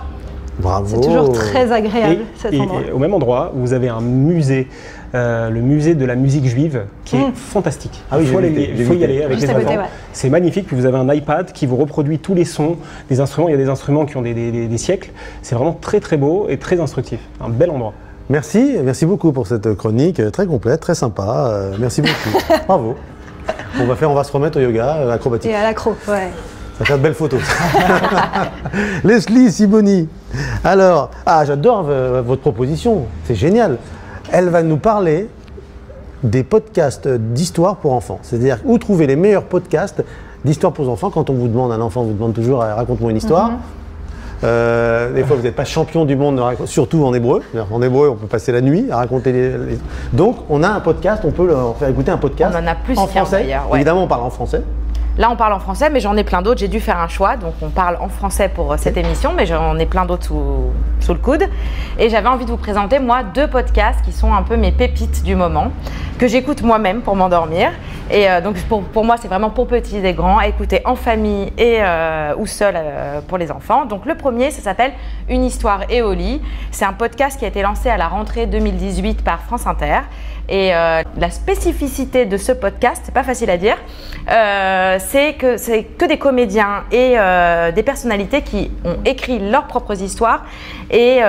c'est toujours très agréable cet endroit. Et au même endroit, vous avez un musée, le musée de la musique juive qui est fantastique. Ah oui, il faut y aller avec les enfants. C'est magnifique, puis vous avez un iPad qui vous reproduit tous les sons des instruments. Il y a des instruments qui ont des siècles. C'est vraiment très très beau et très instructif. Un bel endroit. Merci beaucoup pour cette chronique très complète, très sympa. Merci beaucoup. Bravo. On va se remettre au yoga acrobatique. Et à l'accro, ouais. Ça fait de belles photos. Leslie Siboni. Alors, j'adore votre proposition. C'est génial. Elle va nous parler des podcasts d'histoire pour enfants. C'est-à-dire où trouver les meilleurs podcasts d'histoire pour enfants. Quand on vous demande, un enfant vous demande toujours raconte-moi une histoire. Des fois, vous n'êtes pas champion du monde, surtout en hébreu. En hébreu, on peut passer la nuit à raconter Donc, on a un podcast, on peut leur faire écouter un podcast. On en a plus en français. Ouais. Évidemment, on parle en français. Là, on parle en français, mais j'en ai plein d'autres. J'ai dû faire un choix, donc on parle en français pour cette émission, mais j'en ai plein d'autres sous le coude. Et j'avais envie de vous présenter, moi, 2 podcasts qui sont un peu mes pépites du moment, que j'écoute moi-même pour m'endormir. Et donc, pour moi, c'est vraiment pour petits et grands, à écouter en famille ou seul pour les enfants. Donc, le premier, ça s'appelle Une histoire et au lit. C'est un podcast qui a été lancé à la rentrée 2018 par France Inter. Et la spécificité de ce podcast, c'est pas facile à dire, c'est que des comédiens et des personnalités qui ont écrit leurs propres histoires et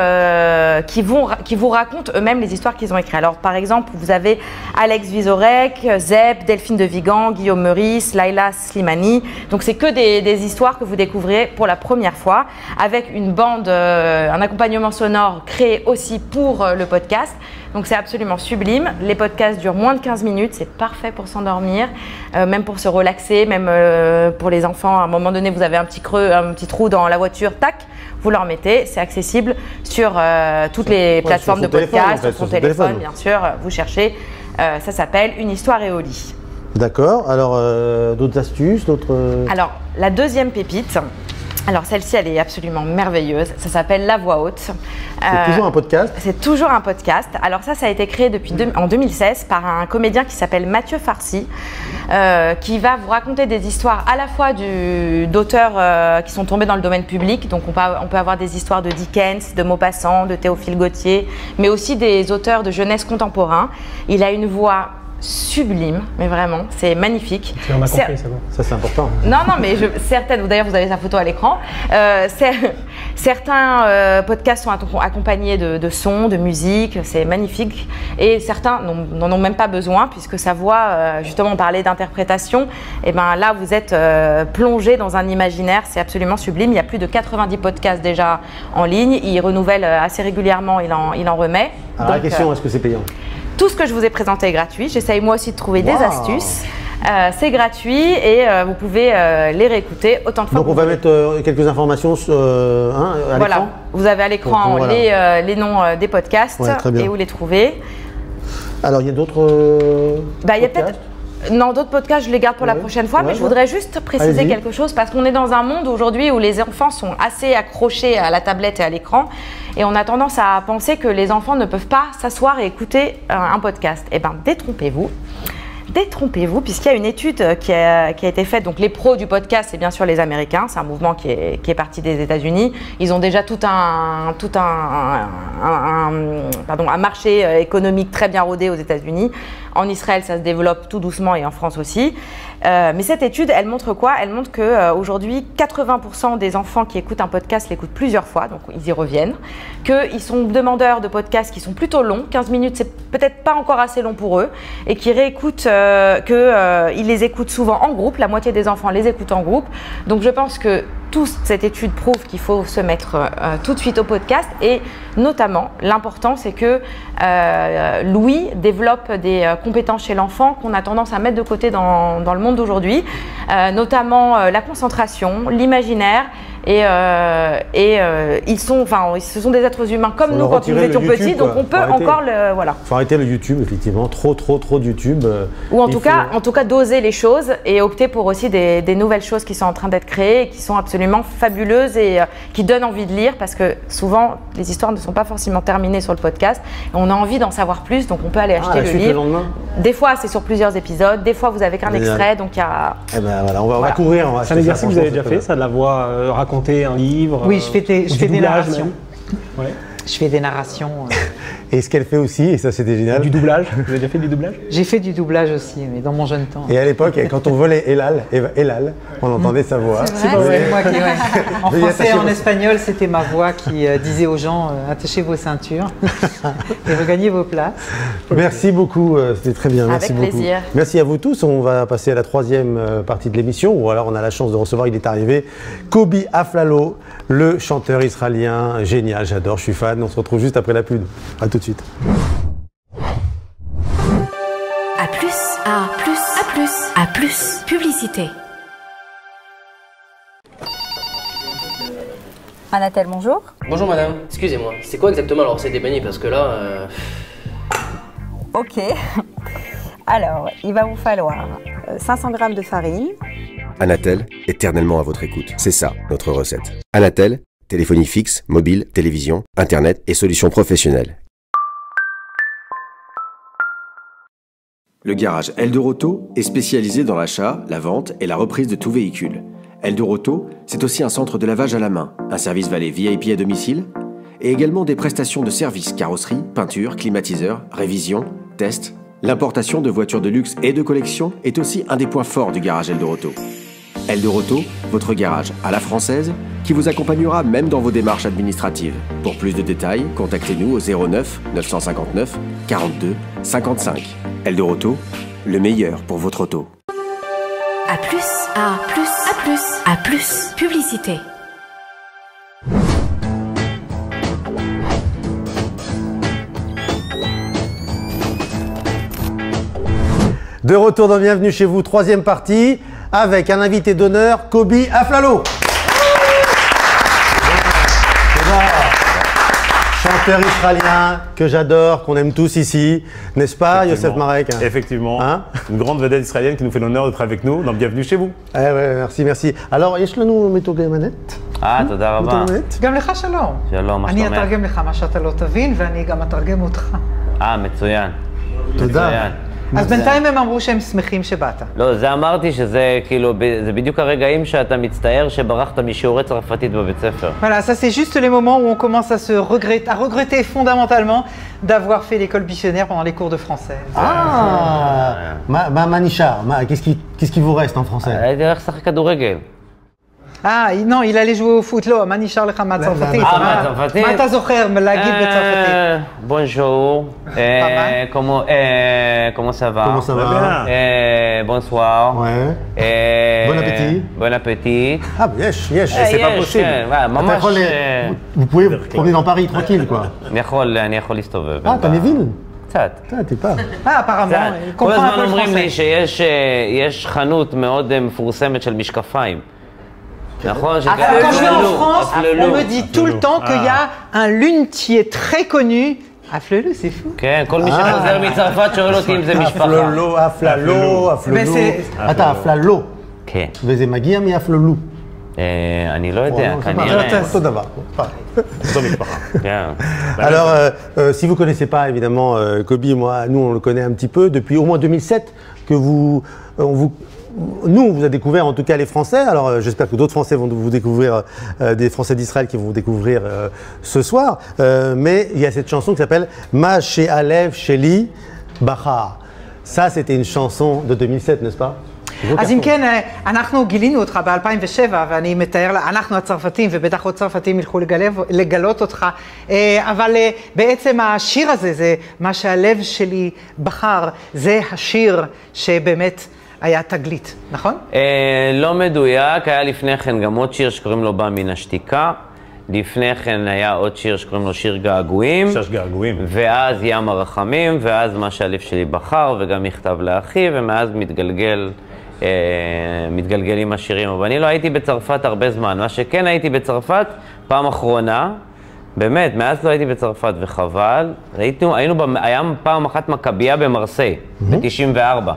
qui vous racontent eux-mêmes les histoires qu'ils ont écrites. Alors par exemple, vous avez Alex Vizorek, Zeb, Delphine de Vigan, Guillaume Meurice, Laila Slimani. Donc c'est que des histoires que vous découvrirez pour la première fois avec une bande, un accompagnement sonore créé aussi pour le podcast. Donc c'est absolument sublime. Les podcasts durent moins de 15 minutes, c'est parfait pour s'endormir, même pour se relaxer, même pour les enfants. À un moment donné, vous avez un petit creux, un petit trou dans la voiture, tac, vous le remettez. C'est accessible sur toutes les plateformes de podcast, sur son téléphone, bien sûr. Vous cherchez, ça s'appelle Une histoire et au lit. D'accord. Alors, d'autres astuces, Alors, la deuxième pépite. Alors celle-ci, elle est absolument merveilleuse. Ça s'appelle La Voix Haute. C'est toujours un podcast? C'est toujours un podcast. Alors ça a été créé en 2016 par un comédien qui s'appelle Mathieu Farsi, qui va vous raconter des histoires à la fois d'auteurs qui sont tombés dans le domaine public. Donc on peut avoir des histoires de Dickens, de Maupassant, de Théophile Gautier, mais aussi des auteurs de jeunesse contemporain. Il a une voix sublime, mais vraiment, c'est magnifique. On a compris, c'est bon. Ça, c'est important. Non, mais certaines, d'ailleurs, vous avez sa photo à l'écran. Certains podcasts sont accompagnés de sons, de musique, c'est magnifique. Et certains n'en ont même pas besoin, puisque sa voix, justement, on parlait d'interprétation. Et bien là, vous êtes plongé dans un imaginaire, c'est absolument sublime. Il y a plus de 90 podcasts déjà en ligne. Il renouvelle assez régulièrement, il en remet. Alors, la question, est-ce que c'est payant? Tout ce que je vous ai présenté est gratuit. J'essaye moi aussi de trouver des astuces. C'est gratuit et vous pouvez les réécouter autant de fois. Donc on va mettre quelques informations à l'écran. Vous avez à l'écran les noms des podcasts et où les trouver. Alors il y a d'autres il y a peut-être. Non, d'autres podcasts, je les garde pour la prochaine fois, mais je voudrais juste préciser quelque chose parce qu'on est dans un monde aujourd'hui où les enfants sont assez accrochés à la tablette et à l'écran et on a tendance à penser que les enfants ne peuvent pas s'asseoir et écouter un podcast. Eh bien, détrompez-vous. détrompez-vous, puisqu'il y a une étude qui a été faite. Donc les pros du podcast, c'est bien sûr les Américains. C'est un mouvement qui est parti des États-Unis. Ils ont déjà tout un marché économique très bien rodé aux États-Unis. En Israël, ça se développe tout doucement et en France aussi. Mais cette étude, elle montre quoi? Elle montre qu'aujourd'hui, 80% des enfants qui écoutent un podcast l'écoutent plusieurs fois, donc ils y reviennent. Qu'ils sont demandeurs de podcasts qui sont plutôt longs, 15 minutes, c'est peut-être pas encore assez long pour eux, et qui réécoutent, qu'ils les écoutent souvent en groupe. La moitié des enfants les écoutent en groupe. Donc je pense que toute cette étude prouve qu'il faut se mettre tout de suite au podcast, et notamment l'important c'est que Louis développe des compétences chez l'enfant qu'on a tendance à mettre de côté dans le monde d'aujourd'hui, notamment la concentration, l'imaginaire, et ce sont des êtres humains comme nous quand nous étions petits, donc on peut encore le voilà. Faut arrêter le YouTube, effectivement, trop de YouTube. Ou en tout cas doser les choses et opter pour aussi des nouvelles choses qui sont en train d'être créées et qui sont absolument fabuleuses et qui donnent envie de lire, parce que souvent les histoires ne sont pas forcément terminées sur le podcast et on a envie d'en savoir plus, donc on peut aller acheter le livre. Des fois c'est sur plusieurs épisodes, des fois vous avez qu'un extrait, donc il y a... Eh ben voilà, on va couvrir. C'est un exercice que vous avez déjà fait, ça, de la voix raconter un livre? Oui, je fais des narrations. Ouais. Je fais des narrations. Et ce qu'elle fait aussi, et ça c'était génial. Du doublage? Vous avez déjà fait du doublage? J'ai fait du doublage aussi, mais dans mon jeune temps. Et à l'époque, quand on volait Elal, on entendait sa voix. C'est moi qui, ouais. En français et en espagnol, c'était ma voix qui disait aux gens attachez vos ceintures et regagnez vos places. Merci beaucoup, c'était très bien. Merci beaucoup. Plaisir. Merci à vous tous. On va passer à la troisième partie de l'émission, où alors on a la chance de recevoir, il est arrivé, Kobi Aflalo, le chanteur israélien génial. J'adore, je suis fan. On se retrouve juste après la pub. À tout de suite. A plus, publicité. Anatel, bonjour. Bonjour madame, excusez-moi, c'est quoi exactement la recette des beignets, parce que là... Ok, alors il va vous falloir 500 g de farine. Anatel, éternellement à votre écoute. C'est ça, notre recette. Anatel, téléphonie fixe, mobile, télévision, internet et solutions professionnelles. Le garage Eldorauto est spécialisé dans l'achat, la vente et la reprise de tout véhicule. Eldorauto, c'est aussi un centre de lavage à la main, un service valet VIP à domicile, et également des prestations de services carrosserie, peinture, climatiseur, révision, test. L'importation de voitures de luxe et de collection est aussi un des points forts du garage Eldorauto. Eldorauto, votre garage à la française, qui vous accompagnera même dans vos démarches administratives. Pour plus de détails, contactez-nous au 09 959 42 55. Eldorauto, le meilleur pour votre auto. A plus, publicité. De retour dans Bienvenue chez vous, troisième partie, avec un invité d'honneur, Kobi Aflalo. Chanteur israélien que j'adore, qu'on aime tous ici, n'est-ce pas, Youssef Marek? Effectivement, une grande vedette israélienne qui nous fait l'honneur d'être avec nous, donc bienvenue chez vous. Ouais, merci. Alors, יש לנו מתורגמנית? תודה רבה. גם לך שלום. שלום, מה אני שלומך? אתרגם לך מה שאתה לא תבין, ואני גם אתרגם אותך. מצוין. תודה. אז בינתיים הם אמרו שהם שמחים שבאת. לא, זה אמרתי שזה כאילו, זה בדיוק הרגעים שאתה מצטער שברחת משיעורי צרפתית בבית ספר. Voilà, ça c'est juste les moments où on commence à regretter fondamentalement d'avoir fait l'école missionnaire pendant les cours de français. Manichar, qu'est-ce qui vous reste en français? הייתי הולך לשחק כדורגל. Non, il allait jouer au foot, לא, מה נשאר לך מהצרפתית? מהצרפתית? מה אתה זוכר להגיד בצרפתית? Bonjour, comment ça va? Comment ça va? Bonsoir. Ouais. Bon appétit. Bon appétit. Ah, yes, c'est pas possible. Vous pouvez vous promener dans Paris tranquille, quoi. אני יכול להסתובב. אתה מבין? קצת. טיפה. apparemment, il כל comprend un הזמן peu le אומרים לי français. שיש חנות מאוד מפורסמת של משקפיים. נכון? Quand je vais en France, on me dit tout le temps qu'il y a un lunetier très connu. Aflelou, c'est fou. כן, כל מי שחוזר מצרפת שואל אותי אם זה משפחה. אפללו. אתה אפללו. כן. וזה מגיע מאפללו. אני לא יודע, כנראה. Alors, si vous ne connaissez pas évidemment Kobe, moi, nous on le connaît un petit peu depuis au moins 2007 que nous on vous a découvert en tout cas les Français. Alors j'espère que d'autres Français vont vous découvrir, des Français d'Israël qui vont vous découvrir ce soir. Mais il y a cette chanson qui s'appelle Ma She'alev Sheli Bachar. Ça c'était une chanson de 2007, n'est-ce pas? אז אם כן, אנחנו גילינו אותך ב-2007, ואני מתאר, אנחנו הצרפתים, ובטח עוד צרפתים ילכו לגלות אותך, אבל בעצם השיר הזה, זה מה שהלב שלי בחר, זה השיר שבאמת היה תגלית, נכון? לא מדויק, היה לפני כן גם עוד שיר שקוראים לו בא מן השתיקה, לפני כן היה עוד שיר שקוראים לו שיר געגועים, ואז ים הרחמים, ואז מה שהלב שלי בחר, וגם מכתב לאחי, ומאז מתגלגלים השירים. אבל אני לא הייתי בצרפת הרבה זמן. מה שכן הייתי בצרפת, פעם אחרונה, באמת, מאז לא הייתי בצרפת וחבל. היה פעם אחת מכבייה במרסיי, ב-94.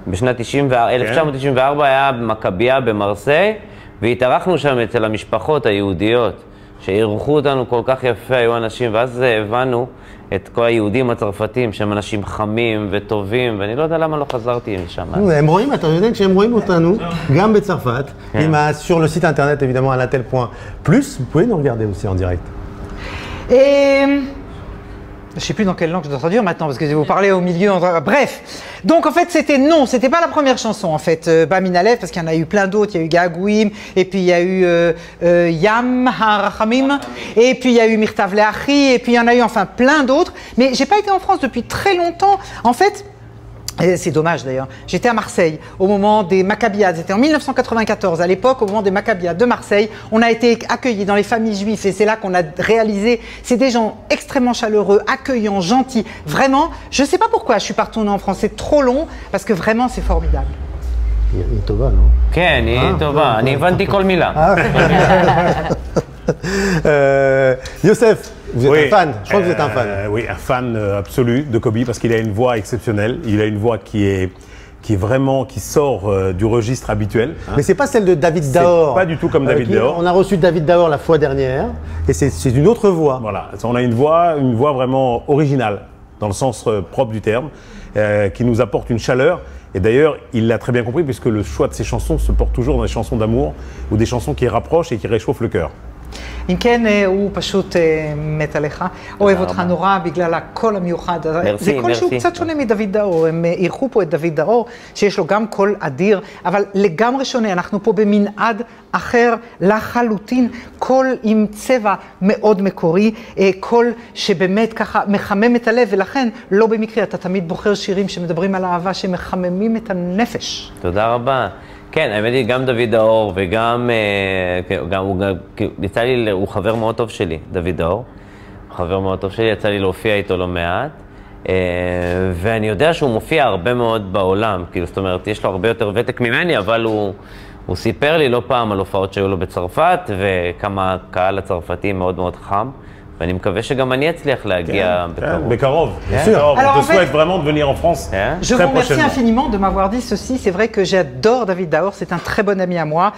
בשנת 1994 היה מכבייה במרסיי, והתארחנו שם אצל המשפחות היהודיות, שאירחו אותנו כל כך יפה, היו אנשים, ואז הבנו את כל היהודים הצרפתים, שהם אנשים חמים וטובים, ואני לא יודע למה לא חזרתי משם. הם רואים, אתה יודע שהם רואים אותנו, גם בצרפת, sur le site internet évidemment anatel.plus, vous pouvez nous regarder aussi en direct. Je ne sais plus dans quelle langue je dois traduire maintenant, parce que vous parlez au milieu. Bref, donc en fait c'était pas la première chanson en fait, Ba Min Halev, parce qu'il y en a eu plein d'autres. Il y a eu Ga'agouim, et puis il y a eu Yam HaRachamim, et puis il y a eu Mirtav Le'achi, et puis il y en a eu enfin plein d'autres. Mais j'ai pas été en France depuis très longtemps. En fait, c'est dommage d'ailleurs. J'étais à Marseille au moment des Maccabiades. C'était en 1994. À l'époque, au moment des Maccabiades de Marseille, on a été accueillis dans les familles juives et c'est là qu'on a réalisé. C'est des gens extrêmement chaleureux, accueillants, gentils. Vraiment, je ne sais pas pourquoi je suis pas retournée en France. C'est trop long parce que vraiment c'est formidable. היא טובה, לא? כן, היא טובה. אני הבנתי כל מילה. Youssef, vous êtes un fan, je crois que vous êtes un fan. Oui, un fan absolu de Kobe parce qu'il a une voix exceptionnelle. Il a une voix qui sort du registre habituel. Mais c'est pas celle de David Daor. Pas du tout comme David Daor. On a reçu David Daor la fois dernière et c'est une autre voix. Voilà, on a une voix vraiment originale dans le sens propre du terme, qui nous apporte une chaleur. Et d'ailleurs, il l'a très bien compris puisque le choix de ses chansons se porte toujours dans des chansons d'amour ou des chansons qui rapprochent et qui réchauffent le cœur. אם כן, הוא פשוט מת עליך, אוהב אותך נורא בגלל הקול המיוחד. זה קול שהוא קצת שונה מדוד דאור, הם אירחו פה את דוד דאור, שיש לו גם קול אדיר, אבל לגמרי שונה, אנחנו פה במנעד אחר לחלוטין, קול עם צבע מאוד מקורי, קול שבאמת ככה מחמם את הלב, ולכן לא במקרה אתה תמיד בוחר שירים שמדברים על אהבה, שמחממים את הנפש. תודה רבה. כן, האמת היא, גם דוד דאור וגם, יצא לי, הוא חבר מאוד טוב שלי, דוד דאור. הוא חבר מאוד טוב שלי, יצא לי להופיע איתו לא מעט. ואני יודע שהוא מופיע הרבה מאוד בעולם, כאילו, זאת אומרת, יש לו הרבה יותר ותק ממני, אבל הוא סיפר לי לא פעם על הופעות שהיו לו בצרפת, וכמה הקהל הצרפתי מאוד מאוד חם. ואני מקווה שגם אני אצליח להגיע בקרוב. בקרוב, on te souhaite vraiment de venir en France. Je vous remercie infiniment de m'avoir dit ceci. C'est vrai que j'adore David Daor, c'est un très bon ami à moi.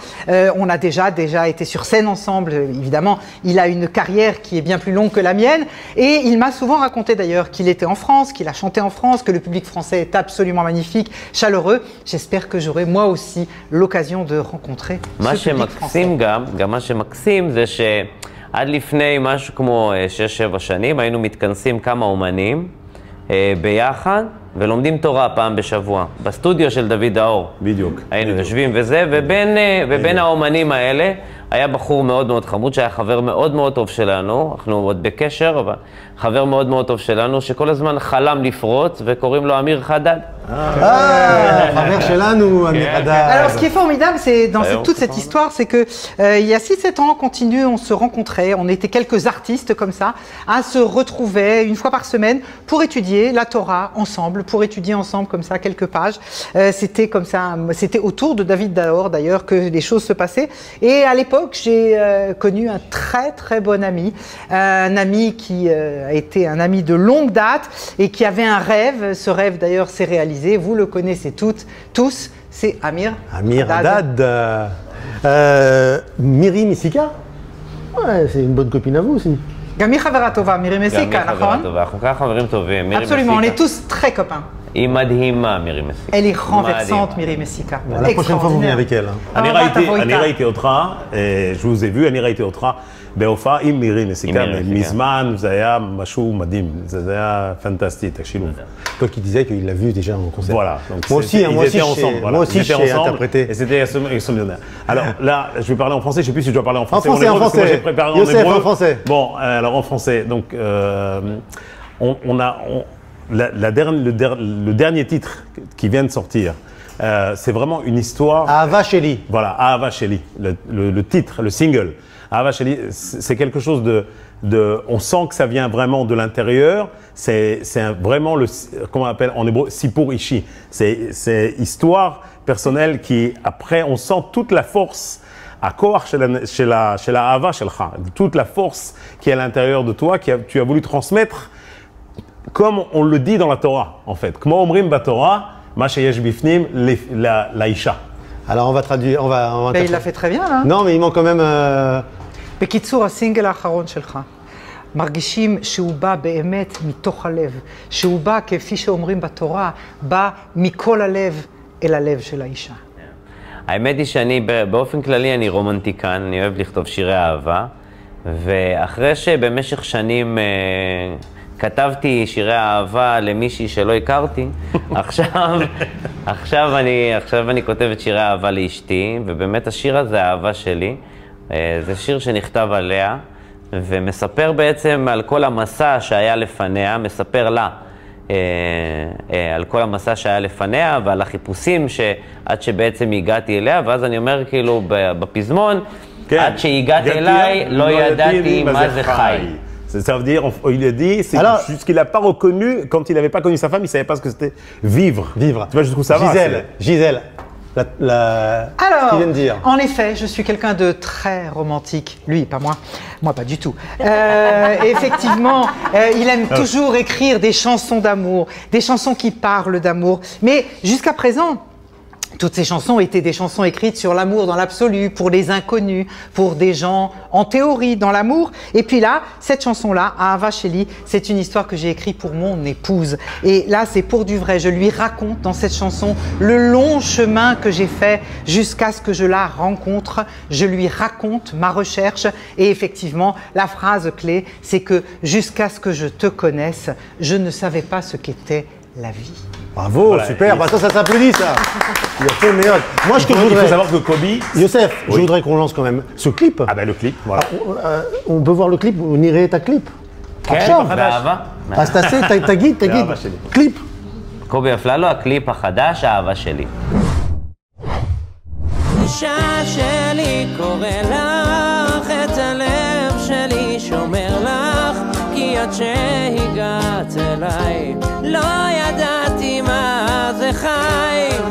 On a déjà été sur scène ensemble, évidemment. Il a une carrière qui est bien plus longue que la mienne. Et il m'a souvent raconté d'ailleurs qu'il était en France, qu'il a chanté en France, que le public français est absolument magnifique, chaleureux. J'espère que j'aurai moi aussi l'occasion de rencontrer ce public français. מה שמקסים זה עד לפני משהו כמו 6-7 שנים היינו מתכנסים כמה אומנים ביחד ולומדים תורה פעם בשבוע בסטודיו של דוד דאור. בדיוק. היינו יושבים וזה, ובין האומנים האלה היה בחור מאוד מאוד חמוד שהיה חבר מאוד מאוד טוב שלנו, אנחנו עוד בקשר, אבל חבר מאוד מאוד טוב שלנו שכל הזמן חלם לפרוץ וקוראים לו אמיר חדד. חבר שלנו, אמיר חדד. Alors ce qui est formidable c'est dans toute cette histoire, c'est que il y a 6-7 ans, on se rencontrait, on était quelques artistes comme ça, à se retrouver une fois par semaine pour étudier la Torah ensemble, pour étudier ensemble comme ça quelques pages. C'était comme ça, c'était autour de David Daor d'ailleurs que les choses se passaient. Et à l'époque, j'ai connu un très très bon ami, un ami qui a été un ami de longue date et qui avait un rêve. Ce rêve d'ailleurs s'est réalisé. Vous le connaissez tous, c'est Amir Haddad. מירי מסיקה? c'est une bonne copine à vous aussi. גם היא חברה טובה, מירי מסיקה, נכון? אנחנו ככה חברים טובים. Absolument, on est tous très copains. היא מדהימה, מירי מסיקה. Elle est renversante, מירי מסיקה. La prochaine fois, vous venez avec elle. אני ראיתי אותך, je vous ai vu, אני ראיתי אותך בהופעה עם מירי מסיקה, מזמן, זה היה משהו מדהים, זה היה פנטסטי, תקשיבו. Toi qui disais qu'il l'a vu déjà en concert. Voilà, donc moi aussi, moi aussi j'ai interprété. Et c'était extraordinaire. Alors là, je vais parler en français, je ne sais plus si je dois parler en français. En français. Moi, j'ai préparé en Youssef, hébreu. en français. Bon, alors en français, donc le dernier titre qui vient de sortir, c'est vraiment une histoire. Ahava Sheli. Voilà, Ahava Sheli, le titre, le single. Ahava Sheli, c'est quelque chose on sent que ça vient vraiment de l'intérieur. C'est vraiment comment on appelle en hébreu, Sipur Ishi. C'est histoire personnelle qui, après, on sent toute la force à Koach chez la Ahava Shelcha, toute la force qui est à l'intérieur de toi, tu as voulu transmettre, comme on le dit dans la Torah, en fait. Comment omrim baTorah, ma sheyesh bifnim la isha. Alors on va traduire, on va il l'a fait très bien là. Non, mais il manque quand même. בקיצור, הסינגל האחרון שלך, מרגישים שהוא בא באמת מתוך הלב, שהוא בא, כפי שאומרים בתורה, בא מכל הלב אל הלב של האישה. האמת היא שאני, באופן כללי, אני רומנטיקן, אני אוהב לכתוב שירי אהבה, ואחרי שבמשך שנים כתבתי שירי אהבה למישהי שלא הכרתי, עכשיו אני כותב את שירי אהבה לאשתי, ובאמת השיר הזה, האהבה שלי, זה שיר שנכתב עליה, ומספר בעצם על כל המסע שהיה לפניה, מספר לה על כל המסע שהיה לפניה, ועל החיפושים עד שבעצם הגעתי אליה, ואז אני אומר כאילו בפזמון, עד שהגעתי אליי לא ידעתי מה זה חי. Ça veut dire, il a dit, c'est juste qu'il n'a pas reconnu, quand il n'avait pas connu sa femme, il ne savait pas ce que c'était vivre. Vivre. Tu vois jusqu'où ça va. Gisèle. Alors, vient de dire. En effet, je suis quelqu'un de très romantique. Lui, pas moi. Moi, pas du tout. Effectivement, il aime toujours écrire des chansons d'amour, des chansons qui parlent d'amour. Mais jusqu'à présent, toutes ces chansons étaient des chansons écrites sur l'amour dans l'absolu, pour les inconnus, pour des gens en théorie dans l'amour. Et puis là, cette chanson-là, Ahava Sheli, c'est une histoire que j'ai écrite pour mon épouse. Et là, c'est pour du vrai. Je lui raconte dans cette chanson le long chemin que j'ai fait jusqu'à ce que je la rencontre. Je lui raconte ma recherche. Et effectivement, la phrase clé, c'est que jusqu'à ce que je te connaisse, je ne savais pas ce qu'était la vie. Bravo, voilà, super, bah ça s'applaudit ça. Il a fait le meilleur. Moi, il faut savoir que Kobe... Youssef, je voudrais qu'on lance quand même ce clip. Ah ben le clip, voilà. On peut voir le clip, on irait ta clip. אז תגיד, קליפ. קובי אפללו, הקליפ החדש, האהבה שלי. אישה שלי קורא לך, את הלב שלי שומר לך, כי עד שהגעת אליי לא ידעתי מה זה חיים.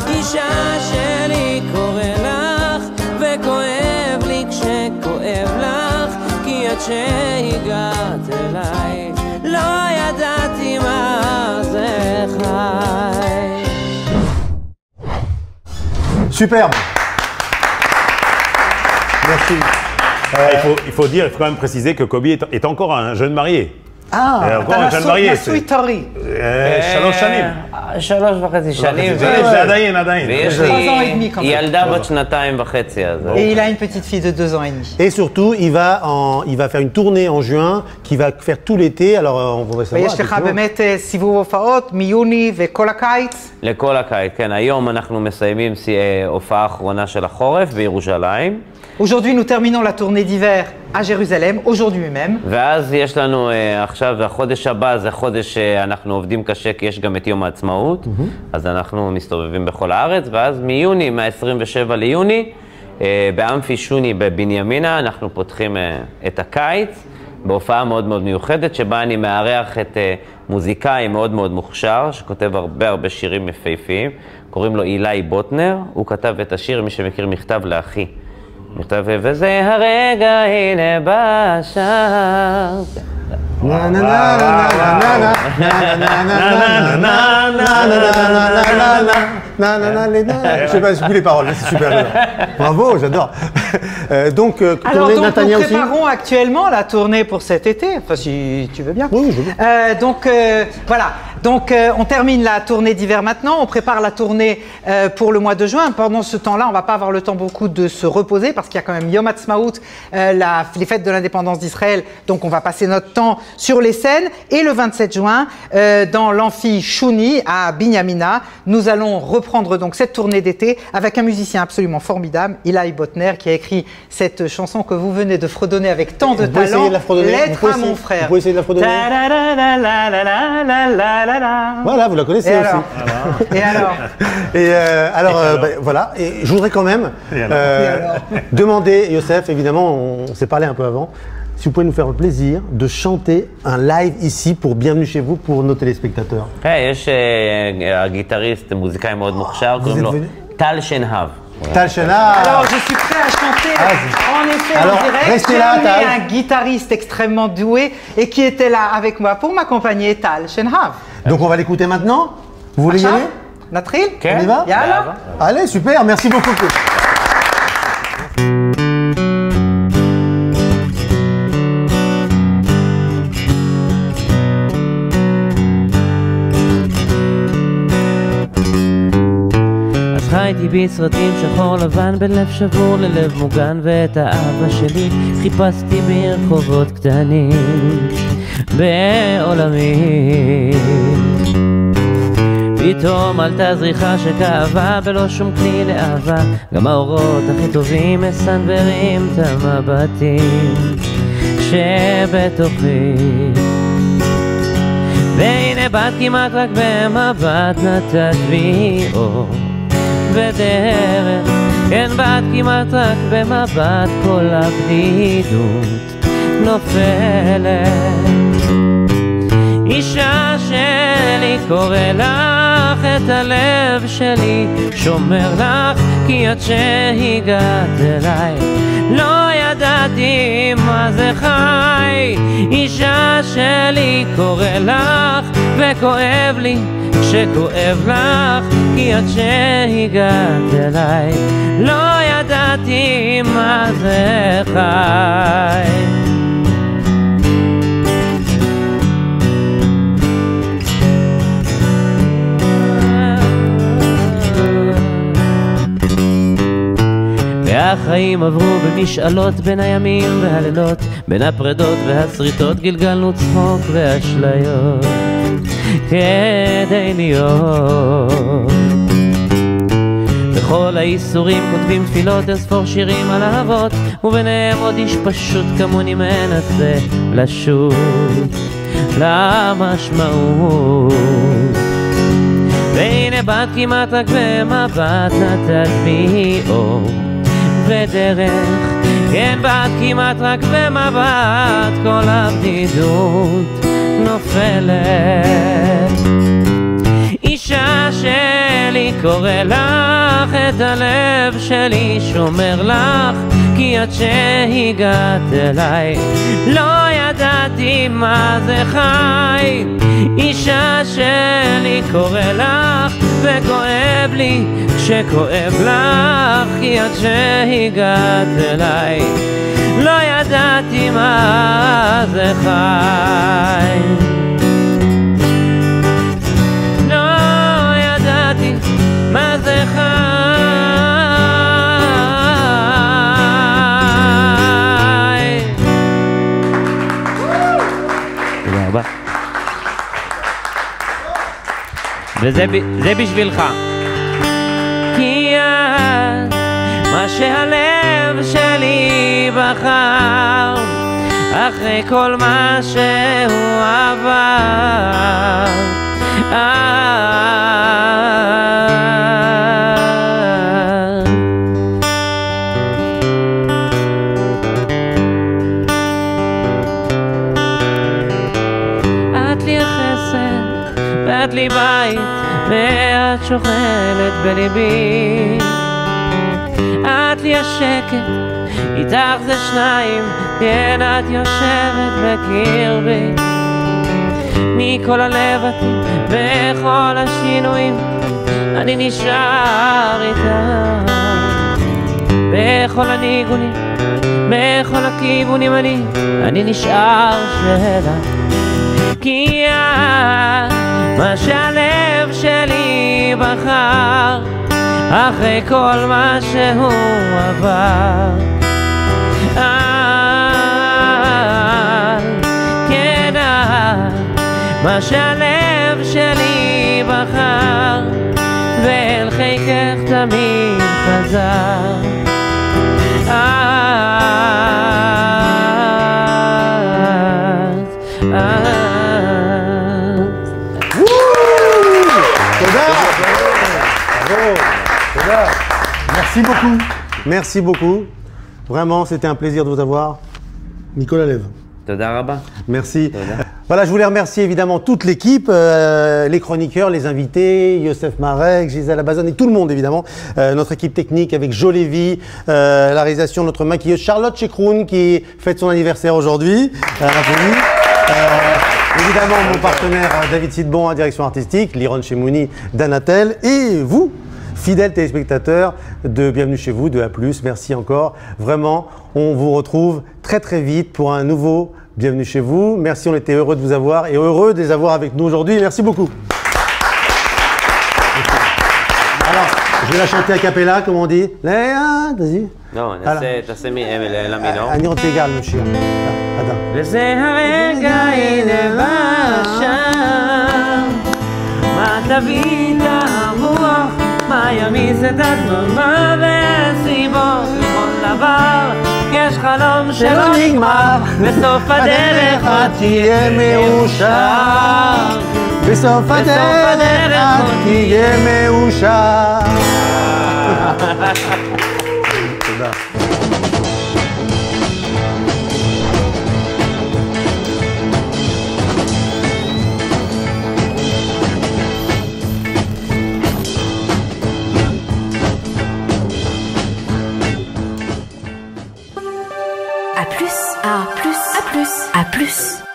אישה שלי קורא לך, וכואב לי כשכואב לך, כי עד שהגעת אליי לא ידעתי מה זה חיים. Superbe. Merci. Il faut quand même préciser que Kobe est encore un jeune marié. אתה נשוי טרי. 3 שנים. 3.5 שנים. זה עדיין. ויש לי ילדה בת 2.5. Et il a une petite fille de 2 ans et demi. Et surtout, il va faire une tournée en juin qui va faire tout l'été. Alors, on voudrait savoir. ויש לך באמת סיבוב הופעות מיוני וכל הקיץ? לכל הקיץ, כן. היום אנחנו מסיימים הופעה אחרונה של החורף בירושלים. Aujourd'hui, nous terminons la tournée d'hiver à Jérusalem, aujourd'hui même. ואז יש לנו עכשיו, החודש הבא זה חודש שאנחנו עובדים קשה, כי יש גם את יום העצמאות, אז אנחנו מסתובבים בכל הארץ, ואז מיוני, מה-27 ליוני, באמפי שוני בבנימינה, אנחנו פותחים את הקיץ, בהופעה מאוד מאוד מיוחדת, שבה אני מארח את מוזיקאי מאוד מאוד מוכשר, שכותב הרבה שירים יפהפיים, קוראים לו אילי בוטנר, הוא כתב את השיר, מי שמכיר מכתב לאחי. מכתב, וזה הרגע הנה בשער. נה נה נה נה נה נה נה נה נה נה נה נה נה Je sais pas, j'ai plus les paroles, c'est super. Bravo, j'adore. Donc, tournée Natania aussi. Nous préparons actuellement la tournée pour cet été, enfin si tu veux bien. Oui, je veux bien. Donc voilà, donc on termine la tournée d'hiver maintenant, on prépare la tournée pour le mois de juin. Pendant ce temps-là, on va pas avoir le temps beaucoup de se reposer parce qu'il y a quand même Yom Ha'atzmaut, les fêtes de l'indépendance d'Israël, donc on va passer notre temps sur les scènes. Et le 27 juin, dans l'amphi Chouni à Binyamina, nous allons reprendre donc cette tournée d'été avec un musicien absolument formidable, Eli Botner, qui a écrit cette chanson que vous venez de fredonner avec tant de talent, Lettre à mon frère. Vous pouvez essayer de la fredonner. Voilà, vous la connaissez et aussi. Alors Et alors, voilà. Et je voudrais quand même demander, Youssef, évidemment, on s'est parlé un peu avant, si vous pouvez nous faire le plaisir de chanter un live ici pour Bienvenue chez vous pour nos téléspectateurs. יש גיטריסט, מוזיקאי מאוד מוכשר, קוראים לו טל שנהב. Tal Shenab. Alors, je suis prêt à chanter en effet en direct. Restez là, J'ai Tal. un guitariste extrêmement doué et qui était là avec moi pour m'accompagner, Tal Shenhav. Donc on va l'écouter maintenant. Vous voulez y aller? Natril? On y va? Yalla. Allez, super, merci beaucoup. חייתי בסרטים שחור לבן בלב שבור ללב מוגן ואת האבא שלי חיפשתי ברחובות קטנים בעולמי פתאום עלתה זריחה שכאבה בלא שום כלי לאהבה גם האורות הכי טובים מסנברים את המבטים שבתוכי והנה בת כמעט רק במבט נתת בי אור ודרך, כן בת כמעט רק במבט כל הבדידות נופלת. אישה שלי קורא לך את הלב שלי שומר לך כי עד שהגעת אליי לא ידעתי מה זה חי. אישה שלי קורא לך וכואב לי שכואב לך כי עד שהגעת אליי לא ידעתי מה זה חי. והחיים עברו במשאלות בין הימים והלילות בין הפרדות והשריטות גלגלנו צחוק ואשליות כדי להיות בכל האיסורים כותבים תפילות אין ספור שירים על אהבות וביניהם עוד איש פשוט כמוני מנסה לשוב למשמעות והנה בת כמעט רק במבט נתת בי אור ודרך כן בת כמעט רק במבט כל הבדידות נופלת. אישה שלי קורא לך את הלב שלי שומר לך כי עד שהגעת אליי לא ידעתי מה זה חי. אישה שלי קורא לך וכואב לי שכואב לך כי עד שהגעת אליי לא ידעתי מה זה חי. לא ידעתי מה זה חי. תודה רבה. וזה בשבילך. כי את מה שהלב שלי בחר אחרי כל מה שהוא עבר את לי החסד ואת לי בית ואת שוכנת בליבי את לי השקט איתך זה שניים כן את יושבת בקרבי מכל הלבטים וכל השינויים אני נשאר איתה בכל הניגונים, בכל הכיוונים אני נשאר שלה כי את מה שהלב שלי בחר אחרי כל מה שהוא עבר כן את מה שהלב שלי בחר ואל חיקך תמיד חזר Merci beaucoup. Merci beaucoup. Vraiment, c'était un plaisir de vous avoir. Nicolas Lève. Toda Rabba. Merci. Voilà, je voulais remercier évidemment toute l'équipe, les chroniqueurs, les invités, Youssef Marek, Gisèle Abazon et tout le monde évidemment. Notre équipe technique avec Jo Lévy, la réalisation de notre maquilleuse Charlotte Chekroun qui fête son anniversaire aujourd'hui. Évidemment mon partenaire David Sidbon à direction artistique, Liron Chemouni d'Anatel et vous, fidèles téléspectateurs de Bienvenue chez vous, de A+. Merci encore. Vraiment, on vous retrouve très très vite pour un nouveau Bienvenue chez vous. Merci, on était heureux de vous avoir et heureux de les avoir avec nous aujourd'hui. Merci beaucoup. Alors, je vais la chanter a cappella, comme on dit. Vas-y. לא, תעשה למינו. אני רוצה גם לשיר. וזה הרגע הנה בשם מה תביא את הרוח מה ימיס את הדממה והסיבות לכל דבר יש חלום שלא נגמר בסוף הדרך את תהיה מאושר בסוף הדרך את תהיה מאושר תודה A plus, A plus, A plus, A plus.